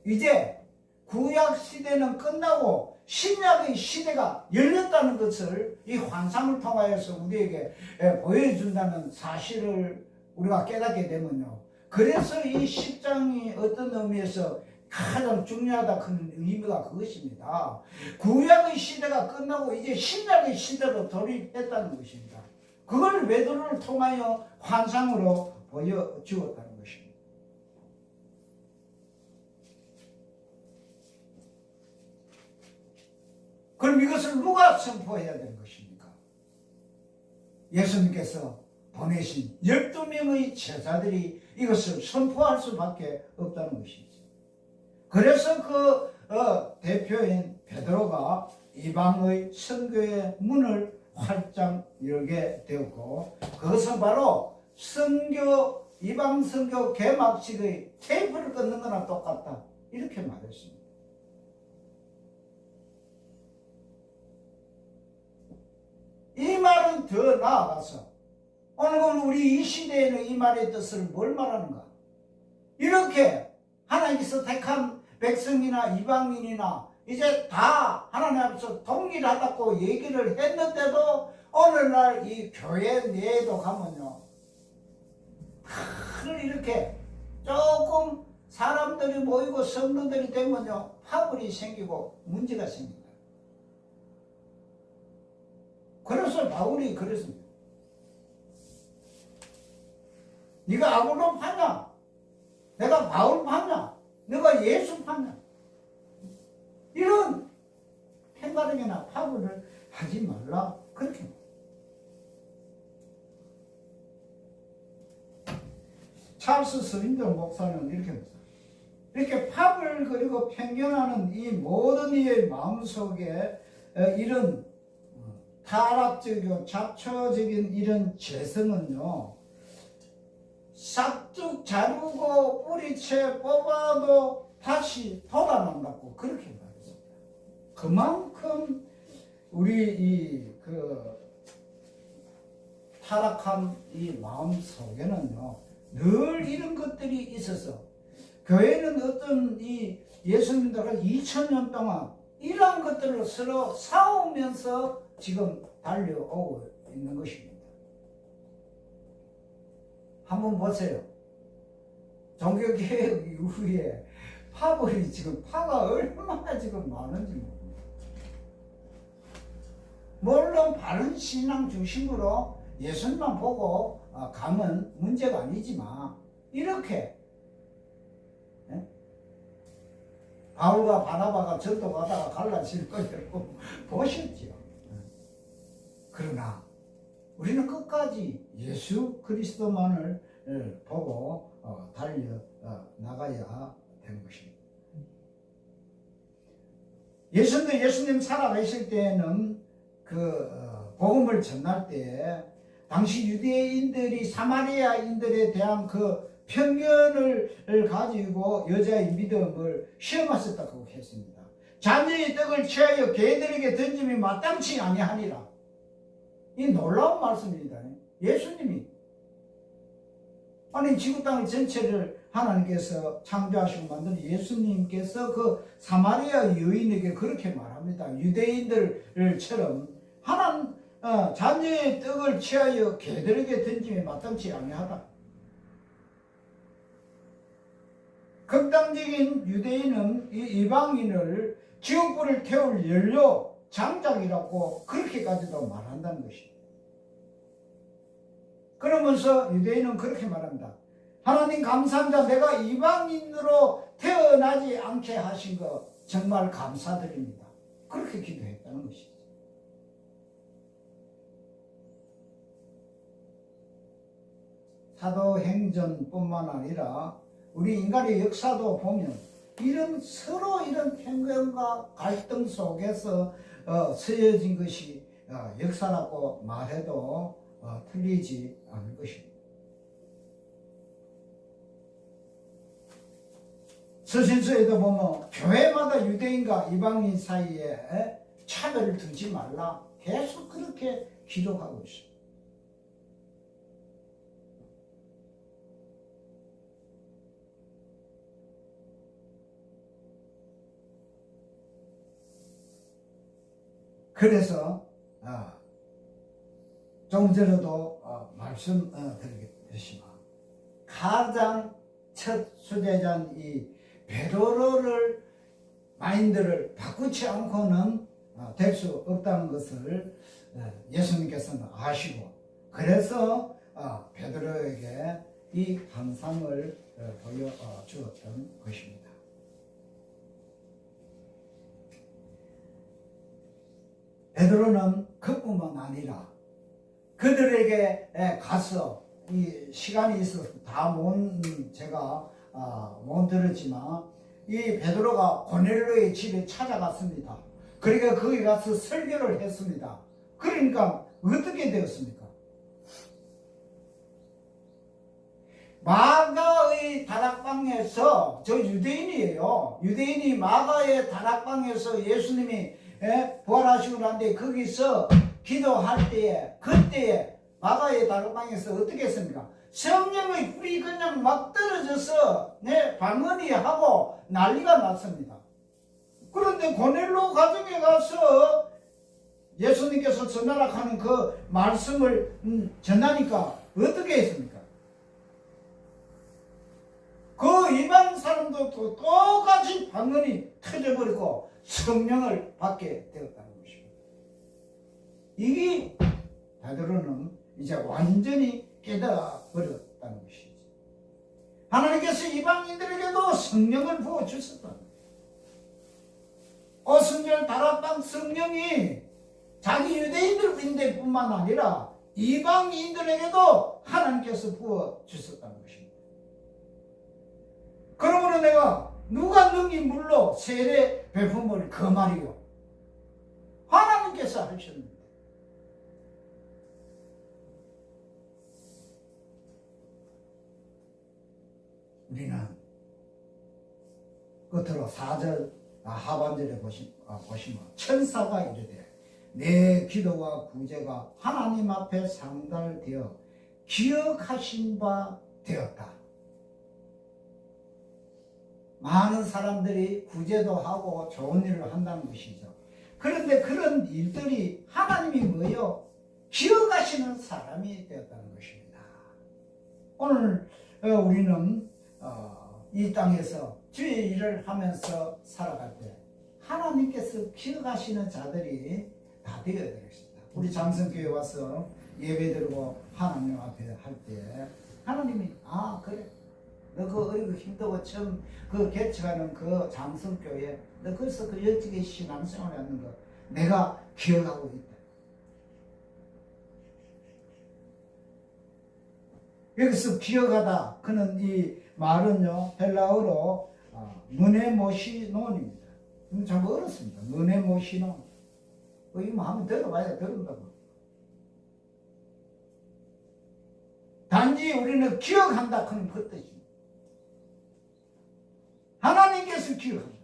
이제 구약 시대는 끝나고 신약의 시대가 열렸다는 것을 이 환상을 통하여서 우리에게 보여준다는 사실을 우리가 깨닫게 되면요, 그래서 이 10장이 어떤 의미에서 가장 중요하다 그런 의미가 그것입니다. 구약의 시대가 끝나고 이제 신약의 시대로 돌입했다는 것입니다. 그걸 베드로를 통하여 환상으로 보여주었다는 것입니다. 그럼 이것을 누가 선포해야 되는 것입니까? 예수님께서 보내신 12명의 제자들이 이것을 선포할 수밖에 없다는 것이죠. 그래서 그 대표인 베드로가 이방의 선교의 문을 활짝 열게 되었고, 그것은 바로 이방 선교 개막식의 테이프를 끊는 거나 똑같다, 이렇게 말했습니다. 이 말은 더 나아가서 오늘 우리 이 시대에는 이 말의 뜻을 뭘 말하는가? 이렇게 하나님께서 택한 백성이나 이방인이나 이제 다 하나님 앞에서 동일하다고 얘기를 했는데도 오늘날 이 교회 내에도 가면요, 다들 이렇게 조금 사람들이 모이고 성도들이 되면요, 파벌이 생기고 문제가 생깁니다. 그래서 바울이 그랬습니다. 네가 아볼로 파냐? 내가 바울 파냐? 내가 예수 파냐? 이런 팽가름이나 파벌을 하지 말라, 그렇게. 찰스 스윈전 목사는 이렇게 했어요. 이렇게 파벌 그리고 편견하는 이 모든 이의 마음속에 이런 타락적이고 잡초적인 이런 재성은요, 싹둑 자르고 뿌리채 뽑아도 다시 돌아난다고 그렇게 말했습니다. 그만큼 우리 타락한 이 마음 속에는요, 늘 이런 것들이 있어서 교회는 어떤 이 예수님들은 2000년 동안 이러한 것들을 서로 싸우면서 지금 달려오고 있는 것입니다. 한번 보세요. 종교개혁 이후에 파벌이 지금 파가 얼마나 지금 많은지 모릅니다. 물론 바른 신앙 중심으로 예수님만 보고 가면 문제가 아니지만 이렇게 바울과 바나바가 전도 가다가 갈라질 거 여러분 보셨죠? 그러나 우리는 끝까지 예수 그리스도만을 보고 달려 나가야 되는 것입니다. 예수님 살아계실 때에는 복음을 전할 때 당시 유대인들이 사마리아인들에 대한 편견을 가지고 여자의 믿음을 시험하셨다고 했습니다. 자녀의 떡을 취하여 개들에게 던짐이 마땅치 아니하니라. 이 놀라운 말씀입니다. 예수님이 아니 지구 땅 전체를 하나님께서 창조하시고 만든 예수님께서 사마리아 여인에게 그렇게 말합니다. 유대인들처럼 자녀의 떡을 취하여 개들에게 던짐이 마땅치 아니하다. 극단적인 유대인은 이 이방인을 지옥불을 태울 연료 장작이라고 그렇게까지도 말한다는 것입니다. 그러면서 유대인은 그렇게 말합니다. 하나님 감사합니다. 내가 이방인으로 태어나지 않게 하신 것 정말 감사드립니다. 그렇게 기도했다는 것이죠. 사도행전뿐만 아니라 우리 인간의 역사도 보면 서로 이런 편견과 갈등 속에서 쓰여진 것이 역사라고 말해도 틀리지 않을 것입니다. 서신서에도 보면 교회마다 유대인과 이방인 사이에 차별을 두지 말라 계속 그렇게 기록하고 있습니다. 그래서 좀 전에도 말씀드리겠지만 가장 첫 수제자인 이 베드로를 마인드를 바꾸지 않고는 될 수 없다는 것을 예수님께서는 아시고 그래서 베드로에게 이 환상을 보여주었던 것입니다. 베드로는 그뿐만 아니라 그들에게 가서 이 시간이 있어서 제가 못 들었지만 이 베드로가 고넬료의 집에 찾아갔습니다. 그러니까 거기 가서 설교를 했습니다. 그러니까 어떻게 되었습니까? 마가의 다락방에서 저 유대인이에요. 유대인이 마가의 다락방에서 예수님이 부활하시고 난데 거기서 기도할 때에 그때에 마가의 다락방에서 어떻게 했습니까? 성령의 불이 그냥 막 떨어져서 방언이하고 난리가 났습니다. 그런데 고넬료 가정에 가서 예수님께서 전하라고 그 말씀을 전하니까 어떻게 했습니까? 그 이방 사람도 똑같이 방언이 터져버리고 성령을 받게 되었다는 것입니다. 이게 베드로는 이제 완전히 깨달아버렸다는 것이죠. 하나님께서 이방인들에게도 성령을 부어주셨다. 오순절 다락방 성령이 자기 유대인들 뿐만 아니라 이방인들에게도 하나님께서 부어주셨다는 것입니다. 그러므로 내가 누가 능히 물로 세례 베품을 그 말이요. 하나님께서 하셨는데 우리는 끝으로 4절 하반절에 보시면 천사가 이르되 내 기도와 구제가 하나님 앞에 상달되어 기억하신 바 되었다. 많은 사람들이 구제도 하고 좋은 일을 한다는 것이죠. 그런데 그런 일들이 하나님이 뭐요? 기억하시는 사람이 되었다는 것입니다. 오늘 우리는 이 땅에서 주의 일을 하면서 살아갈 때 하나님께서 기억하시는 자들이 다 되어야 되겠습니다. 우리 장성교회 와서 예배드리고 하나님 앞에 할 때 하나님이 그래 너 그 어리고 힘들고 처음 그 개척하는 그 장성교회 너 거기서 그 여직의 신앙생활을 하는 거 내가 기억하고 있다. 여기서 기억하다 그는 이 말은요 헬라어로 문에모시논입니다. 참 어렵습니다. 문에모시논 이거 한번 들어봐야 들은다고. 단지 우리는 기억한다 하는 그 뜻입니다. 하나님께서 기억한다.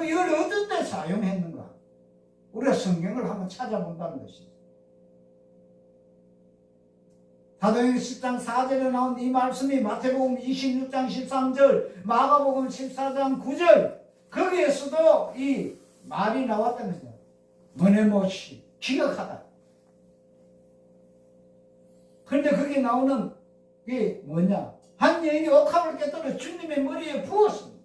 이걸 어떤 때 사용했는가? 우리가 성경을 한번 찾아본다는 것이죠. 사도행전 10장 4절에 나온 이 말씀이 마태복음 26장 13절, 마가복음 14장 9절 거기에서도 이 말이 나왔다는 것이죠. 문에모시 기억하다. 그런데 거기에 나오는 게 뭐냐? 한 여인이 옥합을 깨뜨려 주님의 머리에 부었습니다.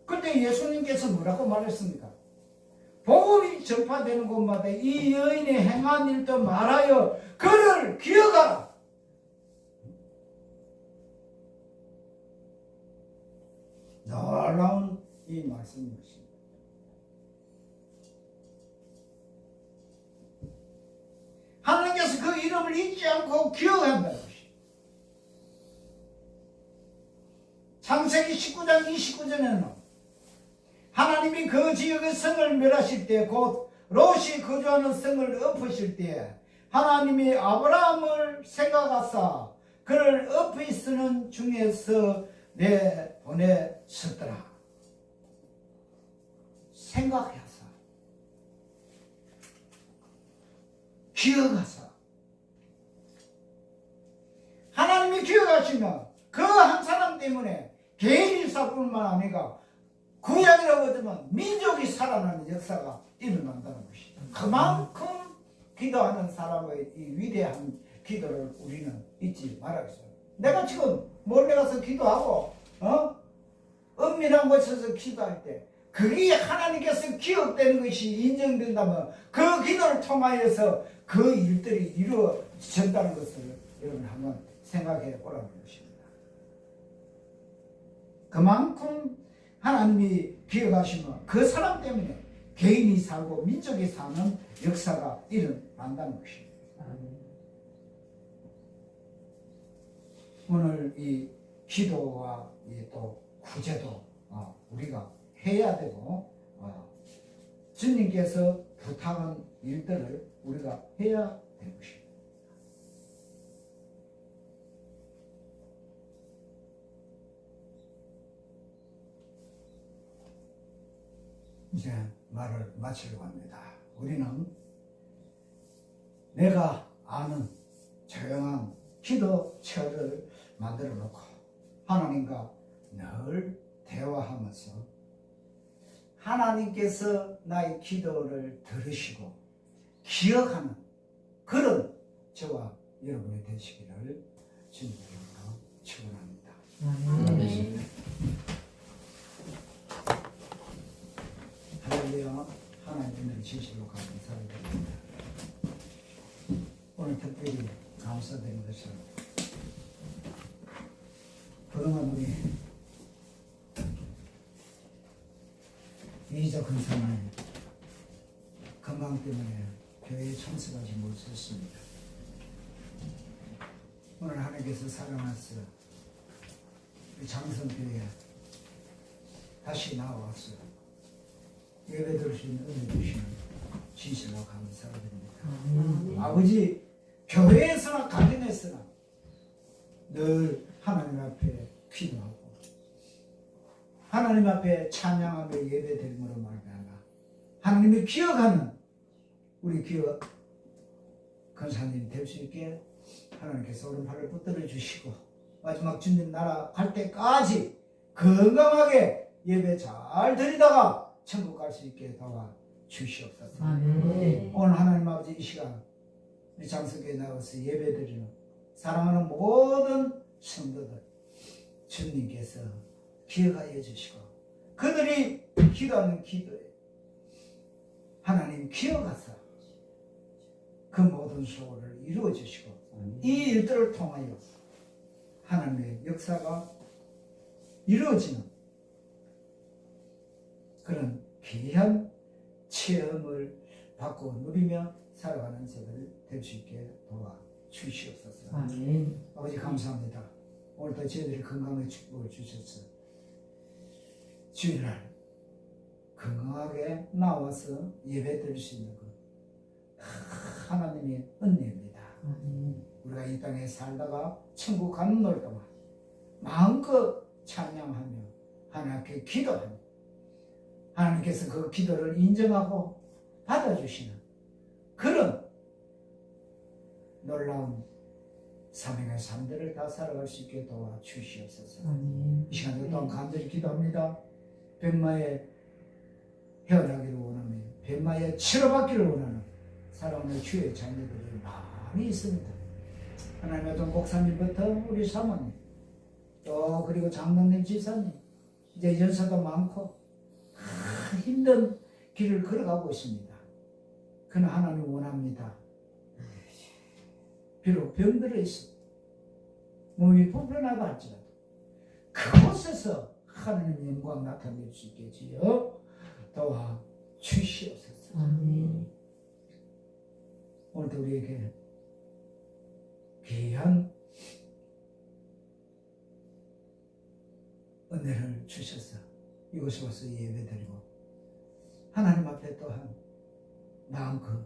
그런데 예수님께서 뭐라고 말했습니까? 복음이 전파되는 곳마다 이 여인이 행한 일도 말하여 그를 기억하라. 놀라운 이 말씀인 것입니다. 하나님께서 그 이름을 잊지 않고 기억한다는 것입니다. 창세기 19장 29절에는 하나님이 그 지역의 성을 멸하실 때 곧 롯이 거주하는 성을 엎으실 때 하나님이 아브라함을 생각하사 그를 엎이 쓰는 중에서 내보내셨더라. 생각하사 기억하사 하나님이 기억하시면 그 한 사람 때문에 개인 일사뿐만 아니라 구약이라고 하지만 민족이 살아나는 역사가 일어난다는 것이다. 그만큼 기도하는 사람의 이 위대한 기도를 우리는 잊지 말아야겠어요. 내가 지금 몰래 가서 기도하고 은밀한 곳에서 기도할 때 그게 하나님께서 기억되는 것이 인정된다면 그 기도를 통하여서 그 일들이 이루어진다는 것을 여러분 한번 생각해 보라는 것입니다. 그만큼 하나님이 기억하시면 그 사람 때문에 개인이 살고 민족이 사는 역사가 일어난다는 것입니다. 오늘 이 기도와 또 구제도 우리가 해야 되고 주님께서 부탁한 일들을 우리가 해야 되는 것입니다. 이제 말을 마치려고 합니다. 우리는 내가 아는 조용한 기도처를 만들어 놓고 하나님과 늘 대화하면서 하나님께서 나의 기도를 들으시고 기억하는 그런 저와 여러분이 되시기를 주님으로 축원합니다. 할렐루야. 하나님을 진실로 감사드립니다. 오늘 특별히 감사드리는 것은 그동안 우리 이적 근사는 건강 때문에 교회에 참석하지 못했습니다. 오늘 하나님께서 사랑하셔 우리 장성교회에 다시 나와서 예배 드릴 수 있는 은혜 주시는 진실로 감사드립니다. 아버지 교회에서나 가정에서나 늘 하나님 앞에 기도하고 하나님 앞에 찬양하며 예배드림으로 말미암아 하나님이 기억하는 우리 기억 권사님 될 수 있게 하나님께서 오른팔을 붙들어 주시고 마지막 주님 나라 갈 때까지 건강하게 예배 잘 드리다가 천국 갈 수 있게 도와 주시옵소서. 아멘. 오늘 하나님 아버지 이 시간 우리 장성교에 나와서 예배드리는 사랑하는 모든 성도들 주님께서 기억하여 주시고 그들이 기도하는 기도에 하나님 기억하사 그 모든 소원을 이루어 주시고 이 일들을 통하여 하나님의 역사가 이루어지는 그런 귀한 체험을 받고 누리며 살아가는 저들 될 수 있게 도와 주시옵소서. 아멘. 아버지 감사합니다. 오늘도 저희들이 건강의 축복을 주셔서 주일날 건강하게 나와서 예배 드릴 수 있는 것 하나님의 은혜입니다. 아멘. 우리가 이 땅에 살다가 천국 가는 날 동안 마음껏 찬양하며 하나님께 기도하며 하나님께서 그 기도를 인정하고 받아주시는 그런 놀라운 사명의 삶들을 다 살아갈 수 있게 도와주시옵소서. 아멘. 이 시간에 또한 간절히 기도합니다. 백마에 헤어나기를 원하며 백마에 치료받기를 원하는 사랑하는 주의 자녀들이 많이 있습니다. 하나님 어떤 목사님부터 우리 사모님 또 그리고 장로님 지사님 이제 연세도 많고 힘든 길을 걸어가고 있습니다. 그러나 하나님 원합니다. 비록 병들어 있습니다. 몸이 불편하다 할지라도 그곳에서 하나님의 영광 나타낼 수 있겠지요. 도와 주시옵소서. 아멘. 오늘도 우리에게 귀한 은혜를 주셔서 이곳에 와서 예배드리고 하나님 앞에 또한 마음껏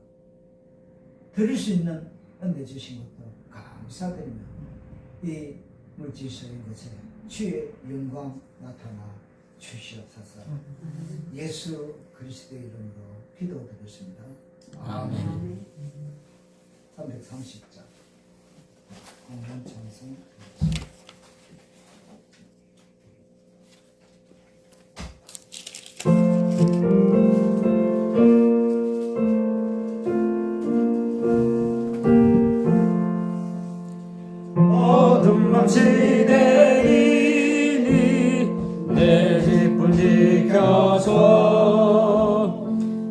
드릴 수 있는 은혜 주신 것도 감사드리며 이 물질적인 것에 주의 영광 나타나 주시옵소서. 예수 그리스도의 이름으로 기도드렸습니다. 아멘. 330장 공연 찬송. 어둠 밤시 내리니 내 뒷불 지켜서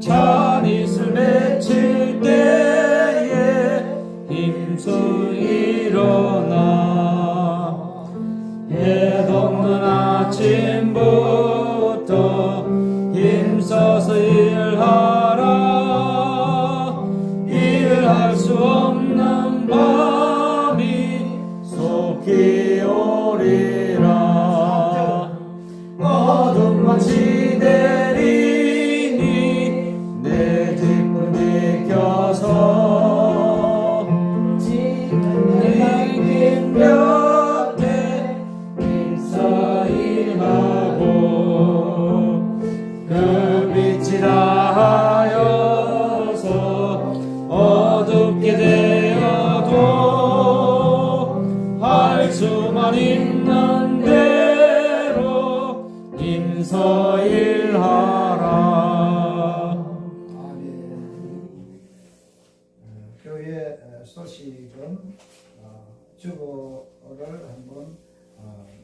찬이슬 맺힐 때에 힘써 일어나 해 돋는 아침부터 힘써서 일하라 일할 수 없는 밤이 속히 오리라 어둠 밤시 내리니 내 뒷불 비켜서 내 긴 곁에 힘써 일하고 그 빛이라 하여서 어둡게 되어도 할 수만 있는 대로 힘써 일하라. 아멘. 교회 소식은 주보를 한번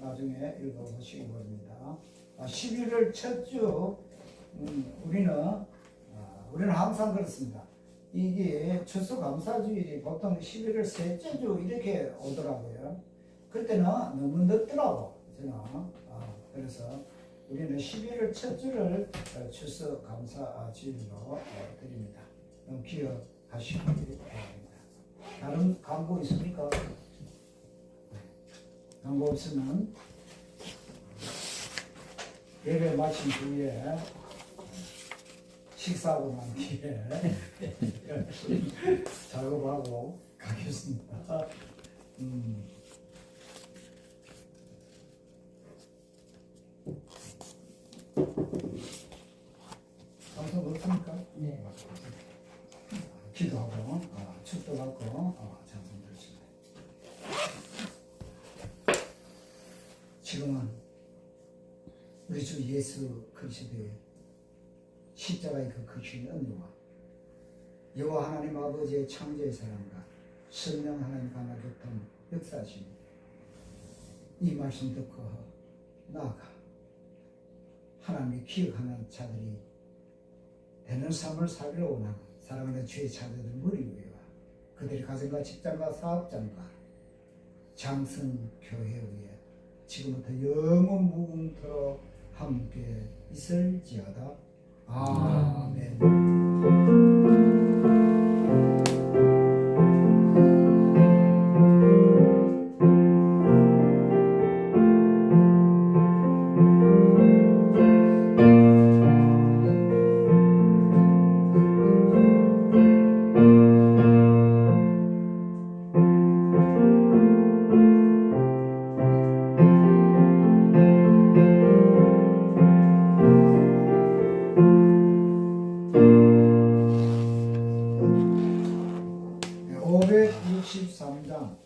나중에 읽어보시기 바랍니다. 11월 첫 주 우리는 항상 그렇습니다. 이게 추수감사주일이 보통 11월 셋째 주 이렇게 오더라고요. 그때는 너무 늦더라고 저는. 그래서 우리는 11월 첫 주를 추수감사주일로 드립니다. 기억하시기 바랍니다. 다른 광고 있습니까? 광고 없으면 예배 마친 뒤에 식사하고 난 뒤에 작업하고 가겠습니다. 방송 없습니까? 네. 기도하고 축도하고 찬송 드리십니다. 지금은 우리 주 예수 그리스도의 십자가의 그 크신 은혜와 여호와 하나님 아버지의 창조의 사랑과 성령 하나님 강하 교통 역사하심 이 말씀 듣고 나아가 하나님이 기억하는 자들이 되는 삶을 살기를 원하는 사랑하는 주의 자녀들 무리교회와 그들의 가정과 직장과 사업장과 장성교회에 지금부터 영원 무궁토록 함께 있을지어다. 아멘. 네, 563장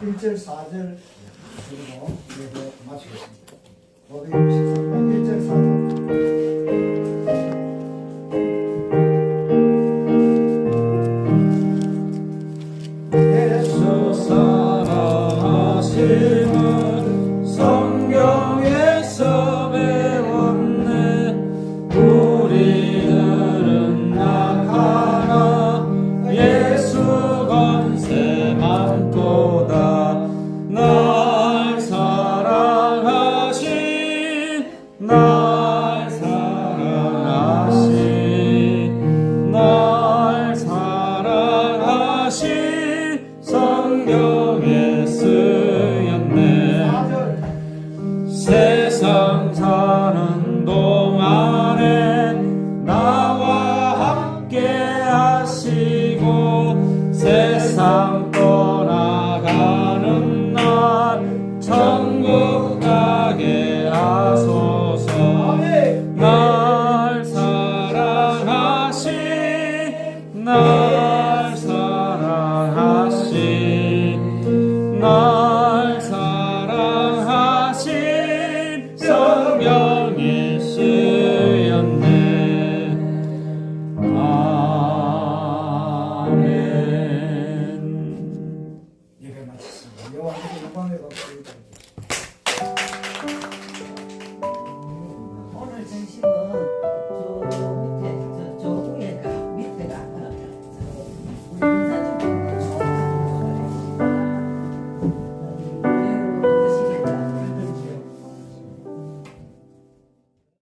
1절 4절 그리고 예배 마치겠습니다. 563장